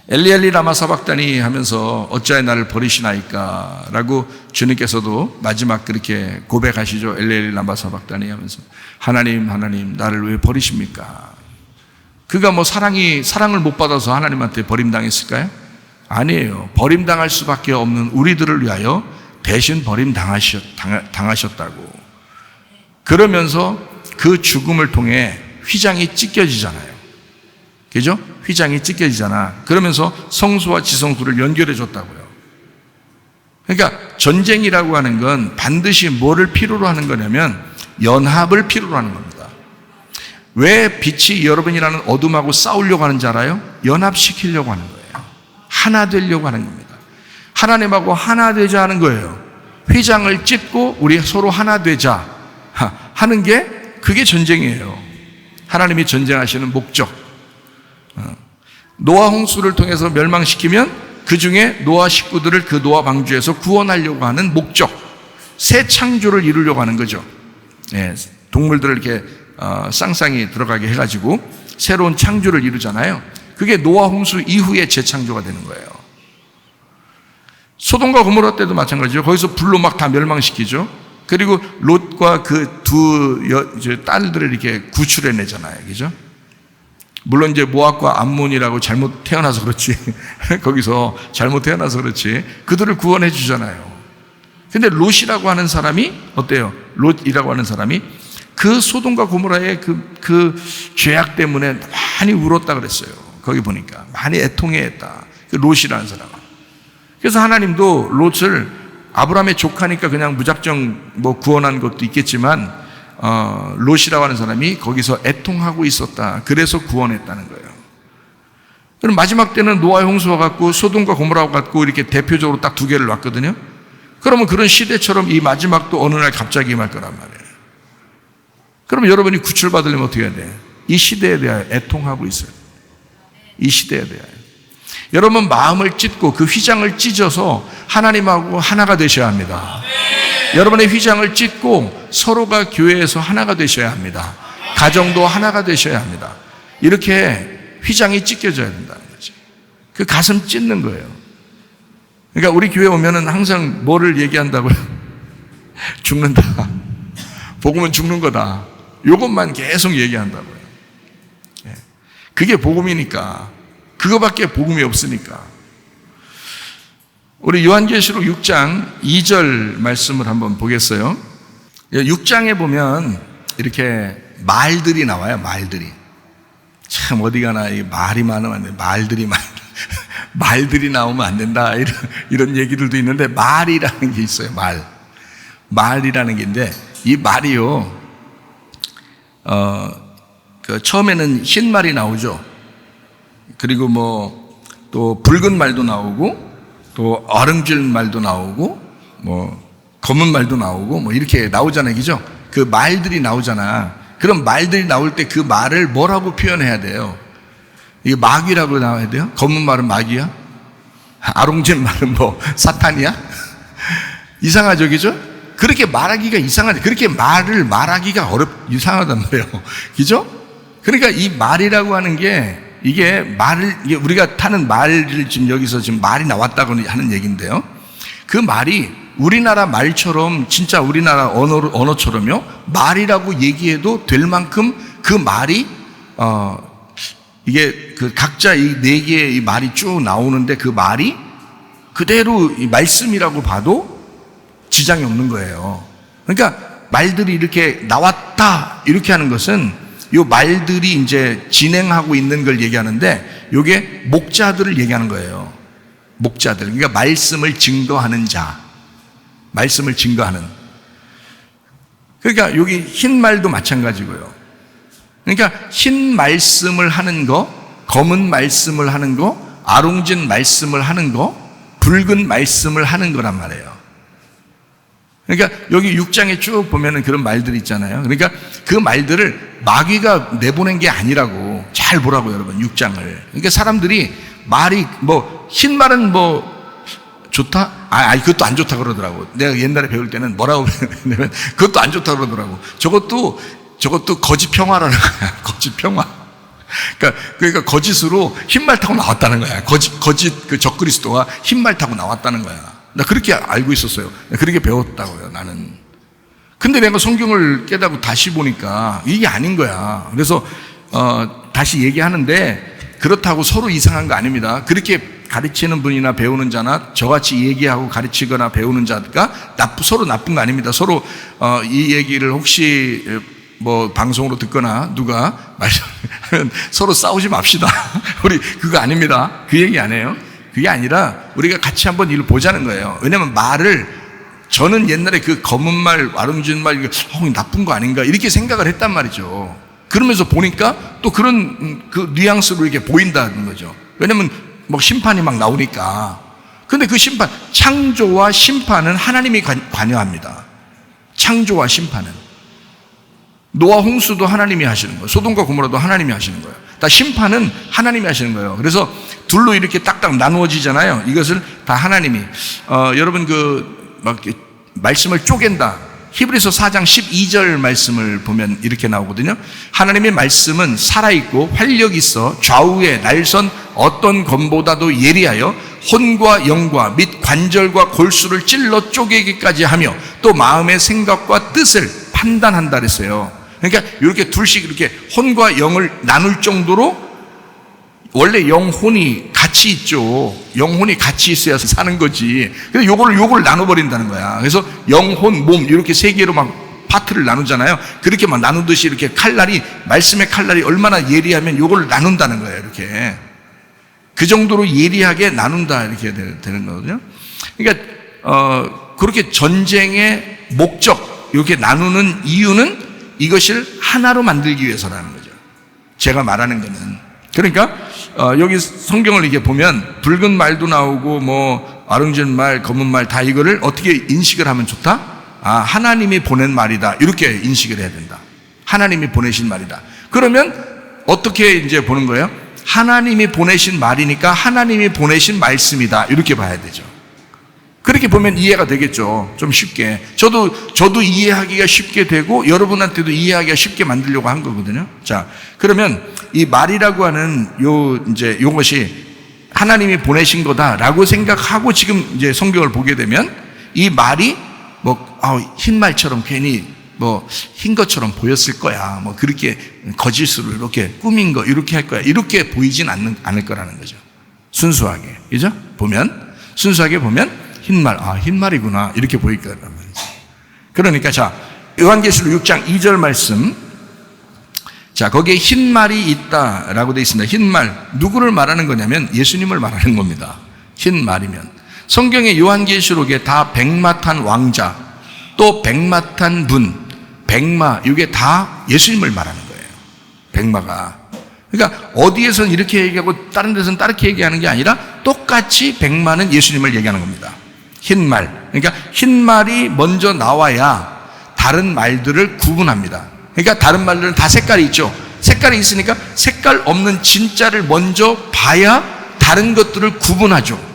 엘리 엘리 라마 사박다니 하면서 어찌하여 나를 버리시나이까 라고 주님께서도 마지막 그렇게 고백하시죠. 엘리 엘리 라마 사박다니 하면서 하나님 하나님 나를 왜 버리십니까? 그가 뭐 사랑을 못 받아서 하나님한테 버림당했을까요? 아니에요. 버림당할 수밖에 없는 우리들을 위하여 대신 당하셨다고. 그러면서 그 죽음을 통해 휘장이 찢겨지잖아요. 그죠? 휘장이 찢겨지잖아. 그러면서 성소와 지성소를 연결해 줬다고요. 그러니까 전쟁이라고 하는 건 반드시 뭐를 필요로 하는 거냐면 연합을 필요로 하는 겁니다. 왜 빛이 여러분이라는 어둠하고 싸우려고 하는지 알아요? 연합시키려고 하는 거예요. 하나 되려고 하는 겁니다. 하나님하고 하나 되자 하는 거예요. 휘장을 찢고 우리 서로 하나 되자 하는 게, 그게 전쟁이에요. 하나님이 전쟁하시는 목적. 노아 홍수를 통해서 멸망시키면 그 중에 노아 식구들을 그 노아 방주에서 구원하려고 하는 목적, 새 창조를 이루려고 하는 거죠. 동물들을 이렇게 쌍쌍이 들어가게 해가지고 새로운 창조를 이루잖아요. 그게 노아 홍수 이후의 재창조가 되는 거예요. 소돔과 고모라 때도 마찬가지죠. 거기서 불로 막 다 멸망시키죠. 그리고 롯과 그 두 딸들을 이렇게 구출해내잖아요. 그죠? 물론 이제 모압과 암몬이라고 잘못 태어나서 그렇지, 거기서 잘못 태어나서 그렇지, 그들을 구원해 주잖아요. 근데 롯이라고 하는 사람이 어때요? 롯이라고 하는 사람이 그 소돔과 고모라의 그 죄악 때문에 많이 울었다 그랬어요. 거기 보니까 많이 애통해했다. 그 롯이라는 사람은. 그래서 하나님도 롯을 아브라함의 조카니까 그냥 무작정 뭐 구원한 것도 있겠지만 롯이라고 하는 사람이 거기서 애통하고 있었다. 그래서 구원했다는 거예요. 그럼 마지막 때는 노아의 홍수와 같고 소돔과 고모라와 같고 이렇게 대표적으로 딱 두 개를 놨거든요. 그러면 그런 시대처럼 이 마지막도 어느 날 갑자기 임할 거란 말이에요. 그럼 여러분이 구출받으려면 어떻게 해야 돼? 이 시대에 대하여 애통하고 있어요. 이 시대에 대하여. 여러분 마음을 찢고 그 휘장을 찢어서 하나님하고 하나가 되셔야 합니다. 여러분의 휘장을 찢고 서로가 교회에서 하나가 되셔야 합니다. 가정도 하나가 되셔야 합니다. 이렇게 휘장이 찢겨져야 된다는 거죠. 그 가슴 찢는 거예요. 그러니까 우리 교회 오면은 항상 뭐를 얘기한다고요? 죽는다. 복음은 죽는 거다. 이것만 계속 얘기한다고요. 그게 복음이니까. 그거밖에 복음이 없으니까. 우리 요한계시록 6장 2절 말씀을 한번 보겠어요. 6장에 보면 이렇게 말들이 나와요. 말들이. 참 어디 가나 이 말이 많으면 안 돼. 말들이 나오면 안 된다. 이런 얘기들도 있는데 말이라는 게 있어요. 말이라는 게 있는데 이 말이요. 처음에는 흰 말이 나오죠. 그리고 뭐 또 붉은 말도 나오고 또 어릉질 말도 나오고 뭐 검은 말도 나오고 뭐 이렇게 나오잖아요. 그죠? 그 말들이 나오잖아. 그럼 말들이 나올 때 그 말을 뭐라고 표현해야 돼요? 이게 마귀라고 나와야 돼요? 검은 말은 마귀야? 아롱질 말은 뭐 사탄이야? 이상하죠. 그죠? 그렇게 말하기가 이상하죠. 그렇게 말을 말하기가 이상하단 말이에요. 그죠? 그러니까 이 말이라고 하는 게 이게 우리가 타는 말을 지금 여기서 지금 말이 나왔다고 하는 얘기인데요. 그 말이 우리나라 말처럼 진짜 우리나라 언어처럼요 말이라고 얘기해도 될 만큼 그 말이 이게 그 각자 이 네 개의 이 말이 쭉 나오는데 그 말이 그대로 이 말씀이라고 봐도 지장이 없는 거예요. 그러니까 말들이 이렇게 나왔다 이렇게 하는 것은 이 말들이 이제 진행하고 있는 걸 얘기하는데 이게 목자들을 얘기하는 거예요. 목자들. 그러니까 말씀을 증거하는 자. 말씀을 증거하는. 그러니까 여기 흰 말도 마찬가지고요. 그러니까 흰 말씀을 하는 거, 검은 말씀을 하는 거, 아롱진 말씀을 하는 거, 붉은 말씀을 하는 거란 말이에요. 그러니까 여기 6장에 쭉 보면은 그런 말들이 있잖아요. 그러니까 그 말들을 마귀가 내보낸 게 아니라고 잘 보라고 여러분 6장을. 그러니까 사람들이 말이 뭐 흰 말은 뭐 좋다? 그것도 안 좋다 그러더라고. 내가 옛날에 배울 때는 뭐라고 배웠냐면 그것도 안 좋다 그러더라고. 저것도 거짓 평화라는 거야. 거짓 평화. 그러니까 거짓으로 흰 말 타고 나왔다는 거야. 거짓 그 적그리스도가 흰 말 타고 나왔다는 거야. 나 그렇게 알고 있었어요. 그렇게 배웠다고요, 나는. 근데 내가 성경을 깨닫고 다시 보니까 이게 아닌 거야. 그래서 다시 얘기하는데 그렇다고 서로 이상한 거 아닙니다. 그렇게 가르치는 분이나 배우는 자나 저같이 얘기하고 가르치거나 배우는 자가 서로 나쁜 거 아닙니다. 서로 이 얘기를 혹시 뭐 방송으로 듣거나 누가 말하면 서로 싸우지 맙시다. 우리 그거 아닙니다. 그 얘기 안 해요. 그게 아니라 우리가 같이 한번 일을 보자는 거예요. 왜냐면 말을 저는 옛날에 그 검은 말, 아름진 말, 나쁜 거 아닌가 이렇게 생각을 했단 말이죠. 그러면서 보니까 또 그런 그 뉘앙스로 이렇게 보인다는 거죠. 왜냐면 뭐 심판이 막 나오니까. 근데 그 심판, 창조와 심판은 하나님이 관여합니다. 창조와 심판은. 노아 홍수도 하나님이 하시는 거예요. 소돔과 고모라도 하나님이 하시는 거예요. 다 심판은 하나님이 하시는 거예요. 그래서 둘로 이렇게 딱딱 나누어지잖아요. 이것을 다 하나님이. 여러분 막 말씀을 쪼갠다. 히브리서 4장 12절 말씀을 보면 이렇게 나오거든요. 하나님의 말씀은 살아있고 활력이 있어 좌우에 날선 어떤 검보다도 예리하여 혼과 영과 및 관절과 골수를 찔러 쪼개기까지 하며 또 마음의 생각과 뜻을 판단한다 그랬어요. 그러니까 이렇게 둘씩 이렇게 혼과 영을 나눌 정도로 원래 영혼이 같이 있죠. 영혼이 같이 있어야 사는 거지. 그래서 요걸 나눠버린다는 거야. 그래서 영혼, 몸 이렇게 세 개로 막 파트를 나누잖아요. 그렇게 막 나누듯이 이렇게 말씀의 칼날이 얼마나 예리하면 요걸 나눈다는 거예요. 이렇게. 그 정도로 예리하게 나눈다 이렇게 되는 거거든요. 그러니까 그렇게 전쟁의 목적 이렇게 나누는 이유는 이것을 하나로 만들기 위해서라는 거죠. 제가 말하는 거는. 그러니까 여기 성경을 이렇게 보면 붉은 말도 나오고 뭐 아름진 말, 검은 말 다 이거를 어떻게 인식을 하면 좋다? 하나님이 보낸 말이다. 이렇게 인식을 해야 된다. 하나님이 보내신 말이다. 그러면 어떻게 이제 보는 거예요? 하나님이 보내신 말이니까 하나님이 보내신 말씀이다. 이렇게 봐야 되죠. 그렇게 보면 이해가 되겠죠. 좀 쉽게. 저도 이해하기가 쉽게 되고 여러분한테도 이해하기가 쉽게 만들려고 한 거거든요. 자, 그러면 이 말이라고 하는 요것이 하나님이 보내신 거다라고 생각하고 지금 이제 성경을 보게 되면 이 말이 흰 말처럼 괜히 흰 것처럼 보였을 거야. 그렇게 거짓으로 이렇게 꾸민 거 이렇게 할 거야. 이렇게 보이진 않을 거라는 거죠. 순수하게. 그죠? 순수하게 보면 흰 말이구나. 이렇게 보일 거란 말이죠. 그러니까 자, 요한계시록 6장 2절 말씀. 자, 거기에 흰 말이 있다라고 되어 있습니다. 흰 말. 누구를 말하는 거냐면 예수님을 말하는 겁니다. 흰 말이면. 성경의 요한계시록에 다 백마 탄 왕자, 또 백마 탄 분, 백마, 이게 다 예수님을 말하는 거예요. 백마가. 그러니까 어디에서는 이렇게 얘기하고 다른 데서는 다르게 얘기하는 게 아니라 똑같이 백마는 예수님을 얘기하는 겁니다. 흰 말. 그러니까 흰 말이 먼저 나와야 다른 말들을 구분합니다. 그러니까 다른 말들은 다 색깔이 있죠. 색깔이 있으니까 색깔 없는 진짜를 먼저 봐야 다른 것들을 구분하죠.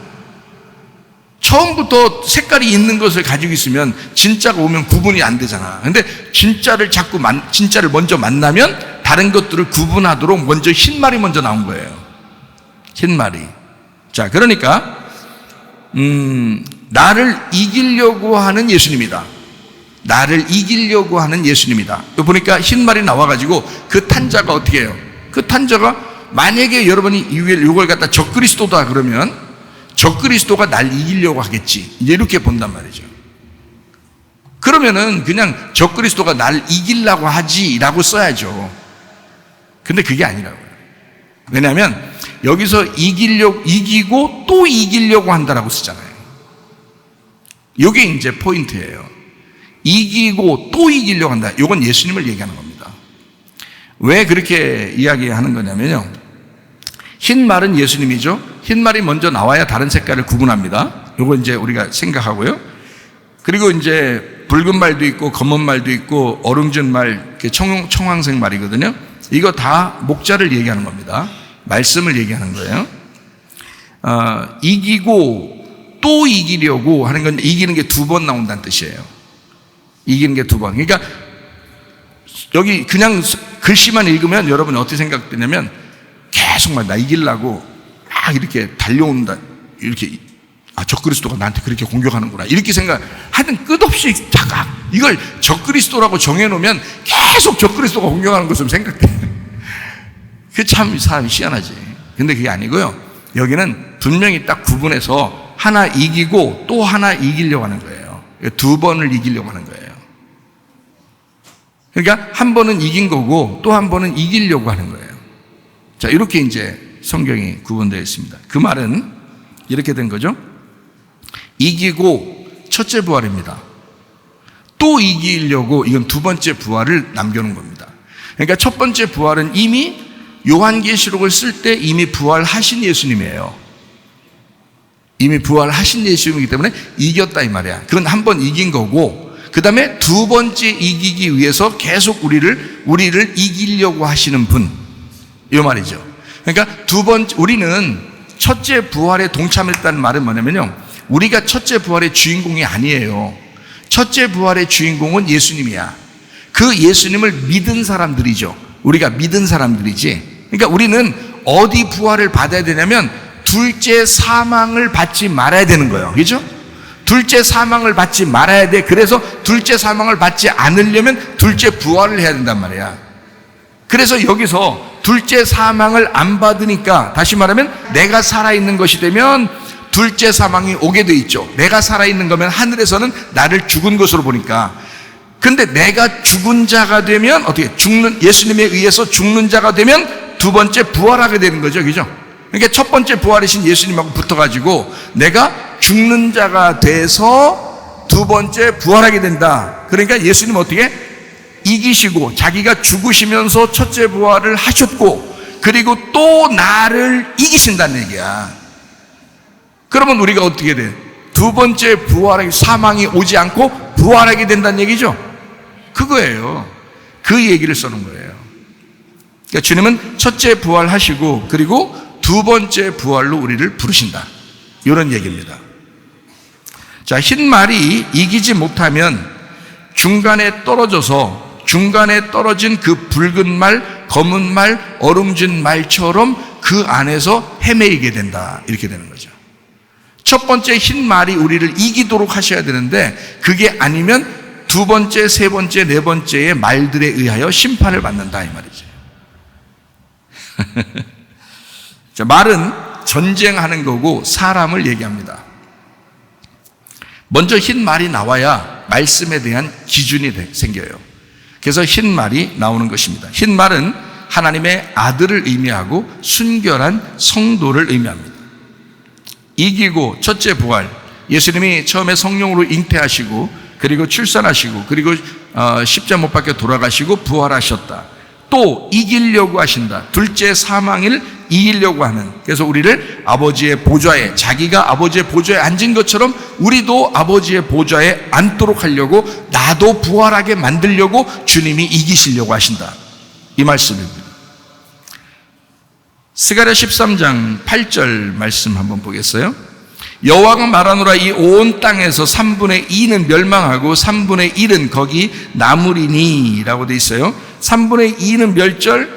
처음부터 색깔이 있는 것을 가지고 있으면 진짜가 오면 구분이 안 되잖아. 근데 진짜를 먼저 만나면 다른 것들을 구분하도록 먼저 흰 말이 먼저 나온 거예요. 흰 말이. 자, 그러니까 나를 이기려고 하는 예수님이다. 나를 이기려고 하는 예수님이다. 보니까 흰 말이 나와가지고 그 탄자가 어떻게 해요? 그 탄자가 만약에 여러분이 이걸 갖다 적그리스도다 그러면 적그리스도가 날 이기려고 하겠지. 이제 이렇게 본단 말이죠. 그러면은 그냥 적그리스도가 날 이기려고 하지라고 써야죠. 근데 그게 아니라고요. 왜냐하면 여기서 이기고 또 이기려고 한다라고 쓰잖아요. 이게 이제 포인트예요. 이기고 또 이기려고 한다. 이건 예수님을 얘기하는 겁니다. 왜 그렇게 이야기하는 거냐면요. 흰 말은 예수님이죠. 흰 말이 먼저 나와야 다른 색깔을 구분합니다. 이거 이제 우리가 생각하고요. 그리고 이제 붉은 말도 있고 검은 말도 있고 어룽진 말, 청황색 말이거든요. 이거 다 목자를 얘기하는 겁니다. 말씀을 얘기하는 거예요. 이기고 또 이기려고 하는 건 이기는 게 2번 나온다는 뜻이에요. 이기는 게 2번. 그러니까 여기 그냥 글씨만 읽으면 여러분이 어떻게 생각되냐면 계속 막 나 이기려고 막 이렇게 달려온다. 이렇게 적그리스도가 나한테 그렇게 공격하는구나. 이렇게 하여튼 끝없이 자각. 이걸 적그리스도라고 정해놓으면 계속 적그리스도가 공격하는 것으로 생각돼. 그게 참 사람이 희한하지. 근데 그게 아니고요. 여기는 분명히 딱 구분해서 하나 이기고 또 하나 이기려고 하는 거예요. 2번을 이기려고 하는 거예요. 그러니까 한 번은 이긴 거고 또 한 번은 이기려고 하는 거예요. 자, 이렇게 이제 성경이 구분되어 있습니다. 그 말은 이렇게 된 거죠. 이기고 첫째 부활입니다. 또 이기려고 이건 2번째 부활을 남겨놓은 겁니다. 그러니까 첫 번째 부활은 이미 요한계시록을 쓸 때 이미 부활하신 예수님이에요. 이미 부활하신 예수님이기 때문에 이겼다 이 말이야. 그건 한 번 이긴 거고 그 다음에 2번째 이기기 위해서 계속 우리를 이기려고 하시는 분, 이 말이죠. 그러니까 우리는 첫째 부활에 동참했다는 말은 뭐냐면요, 우리가 첫째 부활의 주인공이 아니에요. 첫째 부활의 주인공은 예수님이야. 그 예수님을 믿은 사람들이죠. 우리가 믿은 사람들이지. 그러니까 우리는 어디 부활을 받아야 되냐면 둘째 사망을 받지 말아야 되는 거예요. 그죠? 둘째 사망을 받지 말아야 돼. 그래서 둘째 사망을 받지 않으려면 둘째 부활을 해야 된단 말이야. 그래서 여기서 둘째 사망을 안 받으니까, 다시 말하면 내가 살아있는 것이 되면 둘째 사망이 오게 돼 있죠. 내가 살아있는 거면 하늘에서는 나를 죽은 것으로 보니까. 근데 내가 죽은 자가 되면 어떻게 예수님에 의해서 죽는 자가 되면 2번째 부활하게 되는 거죠. 그죠? 그러니까 첫 번째 부활이신 예수님하고 붙어가지고 내가 죽는 자가 돼서 2번째 부활하게 된다. 그러니까 예수님 어떻게 이기시고 자기가 죽으시면서 첫째 부활을 하셨고 그리고 또 나를 이기신다는 얘기야. 그러면 우리가 어떻게 돼? 2번째 부활하기, 사망이 오지 않고 부활하게 된다는 얘기죠. 그거예요. 그 얘기를 써놓은 거예요. 그러니까 주님은 첫째 부활하시고 그리고 2번째 부활로 우리를 부르신다. 이런 얘기입니다. 자, 흰 말이 이기지 못하면 중간에 떨어진 그 붉은 말, 검은 말, 어룽진 말처럼 그 안에서 헤매이게 된다. 이렇게 되는 거죠. 첫 번째 흰 말이 우리를 이기도록 하셔야 되는데 그게 아니면 2번째, 3번째, 4번째의 말들에 의하여 심판을 받는다 이 말이죠. 자, 말은 전쟁하는 거고 사람을 얘기합니다. 먼저 흰 말이 나와야 말씀에 대한 기준이 생겨요. 그래서 흰 말이 나오는 것입니다. 흰 말은 하나님의 아들을 의미하고 순결한 성도를 의미합니다. 이기고 첫째 부활, 예수님이 처음에 성령으로 잉태하시고 그리고 출산하시고 그리고 십자가 못 박혀 돌아가시고 부활하셨다. 또 이기려고 하신다. 둘째 사망을 이기려고 하는. 그래서 우리를 아버지의 보좌에, 자기가 아버지의 보좌에 앉은 것처럼 우리도 아버지의 보좌에 앉도록 하려고, 나도 부활하게 만들려고 주님이 이기시려고 하신다. 이 말씀입니다. 스가랴 13장 8절 말씀 한번 보겠어요? 여호와가 말하노라, 이 온 땅에서 3분의 2는 멸망하고 3분의 1은 거기 남으리니 라고 돼 있어요. 3분의 2는 멸절,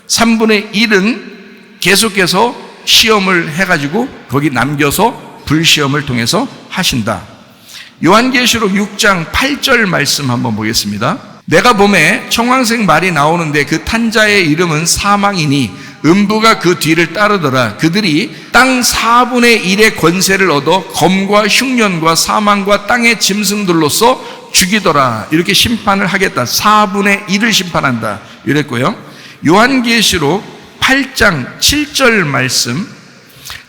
3분의 1은 계속해서 시험을 해가지고 거기 남겨서 불시험을 통해서 하신다. 요한계시록 6장 8절 말씀 한번 보겠습니다. 내가 봄에 청황색 말이 나오는데 그 탄자의 이름은 사망이니 음부가 그 뒤를 따르더라. 그들이 땅 4분의 1의 권세를 얻어 검과 흉년과 사망과 땅의 짐승들로서 죽이더라. 이렇게 심판을 하겠다. 4분의 1을 심판한다. 이랬고요. 요한계시록 8장 7절 말씀,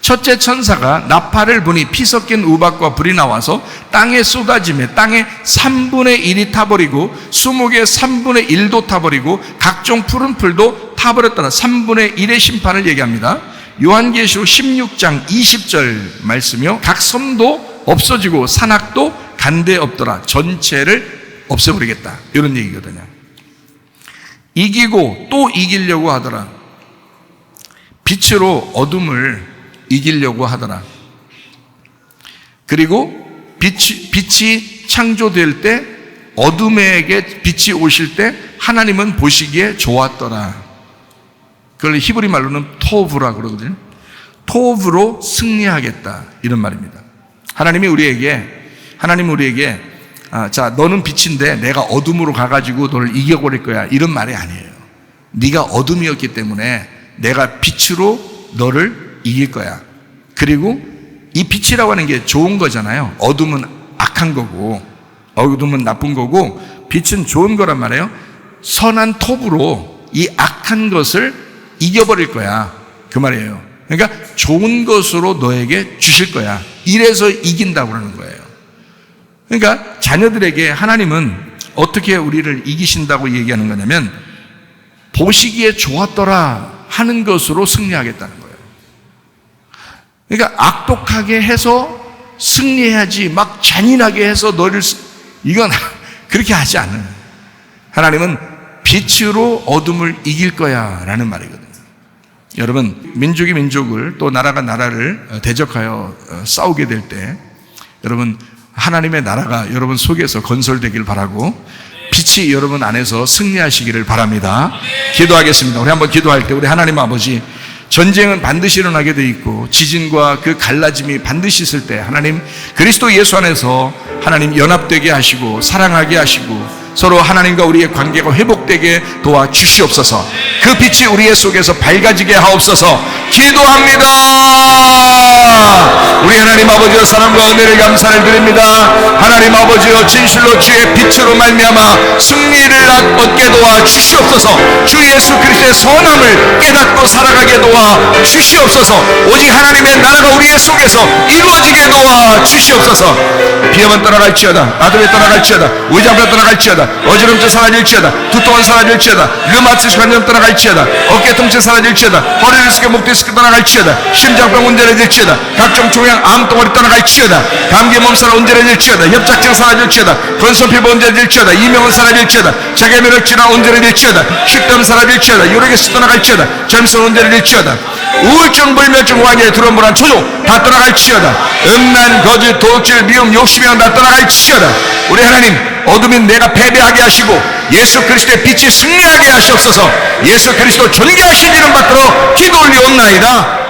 첫째 천사가 나팔을 부니 피 섞인 우박과 불이 나와서 땅에 쏟아지며 땅의 3분의 1이 타버리고 수목의 3분의 1도 타버리고 각종 푸른 풀도 타버렸더라. 3분의 1의 심판을 얘기합니다. 요한계시록 16장 20절 말씀이요. 각 섬도 없어지고 산악도 간데 없더라. 전체를 없애버리겠다. 이런 얘기거든요. 이기고 또 이기려고 하더라. 빛으로 어둠을 이기려고 하더라. 그리고 빛이 창조될 때, 어둠에게 빛이 오실 때 하나님은 보시기에 좋았더라. 그걸 히브리 말로는 토브라 그러거든요. 토브로 승리하겠다, 이런 말입니다. 하나님은 우리에게 자, 너는 빛인데 내가 어둠으로 가가지고 너를 이겨버릴 거야, 이런 말이 아니에요. 네가 어둠이었기 때문에 내가 빛으로 너를 이길 거야. 그리고 이 빛이라고 하는 게 좋은 거잖아요. 어둠은 악한 거고 어둠은 나쁜 거고 빛은 좋은 거란 말이에요. 선한 톱으로 이 악한 것을 이겨버릴 거야, 그 말이에요. 그러니까 좋은 것으로 너에게 주실 거야. 이래서 이긴다고 그러는 거예요. 그러니까 자녀들에게 하나님은 어떻게 우리를 이기신다고 얘기하는 거냐면 보시기에 좋았더라 하는 것으로 승리하겠다는 거예요. 그러니까 악독하게 해서 승리해야지 막 잔인하게 해서 너를 이건 그렇게 하지 않아요. 하나님은 빛으로 어둠을 이길 거야 라는 말이거든요. 여러분, 민족이 민족을 또 나라가 나라를 대적하여 싸우게 될 때 여러분, 하나님의 나라가 여러분 속에서 건설되길 바라고 빛이 여러분 안에서 승리하시기를 바랍니다. 기도하겠습니다. 우리 한번 기도할 때 우리 하나님 아버지, 전쟁은 반드시 일어나게 돼 있고 지진과 그 갈라짐이 반드시 있을 때 하나님 그리스도 예수 안에서 하나님 연합되게 하시고 사랑하게 하시고 서로 하나님과 우리의 관계가 회복되게 도와주시옵소서. 그 빛이 우리의 속에서 밝아지게 하옵소서. 기도합니다. 우리 하나님 아버지여, 사랑과 은혜를 감사를 드립니다. 하나님 아버지여, 진실로 주의 빛으로 말미암아 승리를 얻게 도와주시옵소서. 주 예수 그리스도의 선함을 깨닫고 살아가게 도와주시옵소서. 오직 하나님의 나라가 우리의 속에서 이루어지게 도와주시옵소서. 비염은 떠나갈지어다, 아들이 떠나갈지어다, 의장가 떠나갈지어다, 어지럼증 사라질지어다, 두통은 사라질지어다, 류마티스 관련 떠나갈지어다, 어깨 통증 사라질지어다, 허리 디스크, 목 디스크 떠나갈지어다, 심장병 온전해질지어다, 각종 종양 암덩어리 떠나갈지어다, 감기 몸살 온전해질지어다, 협착증 사라질지어다, 건선피부 온전해질지어다, 이명은 사라질지어다, 자개면역 질환 온전해질지어다, 식담 사라질지어다, 요로게스 떠나갈지어다, 점성 온전해질지어다, 우울증, 불면증, 완혈, 두려움, 불안, 초조 다 떠나갈지어다, 음란, 거짓, 도둑질, 미움, 욕심이랑 다 떠나갈지어다. 우리 하나님, 어둠인 내가 패배하게 하시고 예수 그리스도의 빛이 승리하게 하시옵소서. 예수 그리스도 존귀하신 이름 받들어 기도 올리옵나이다.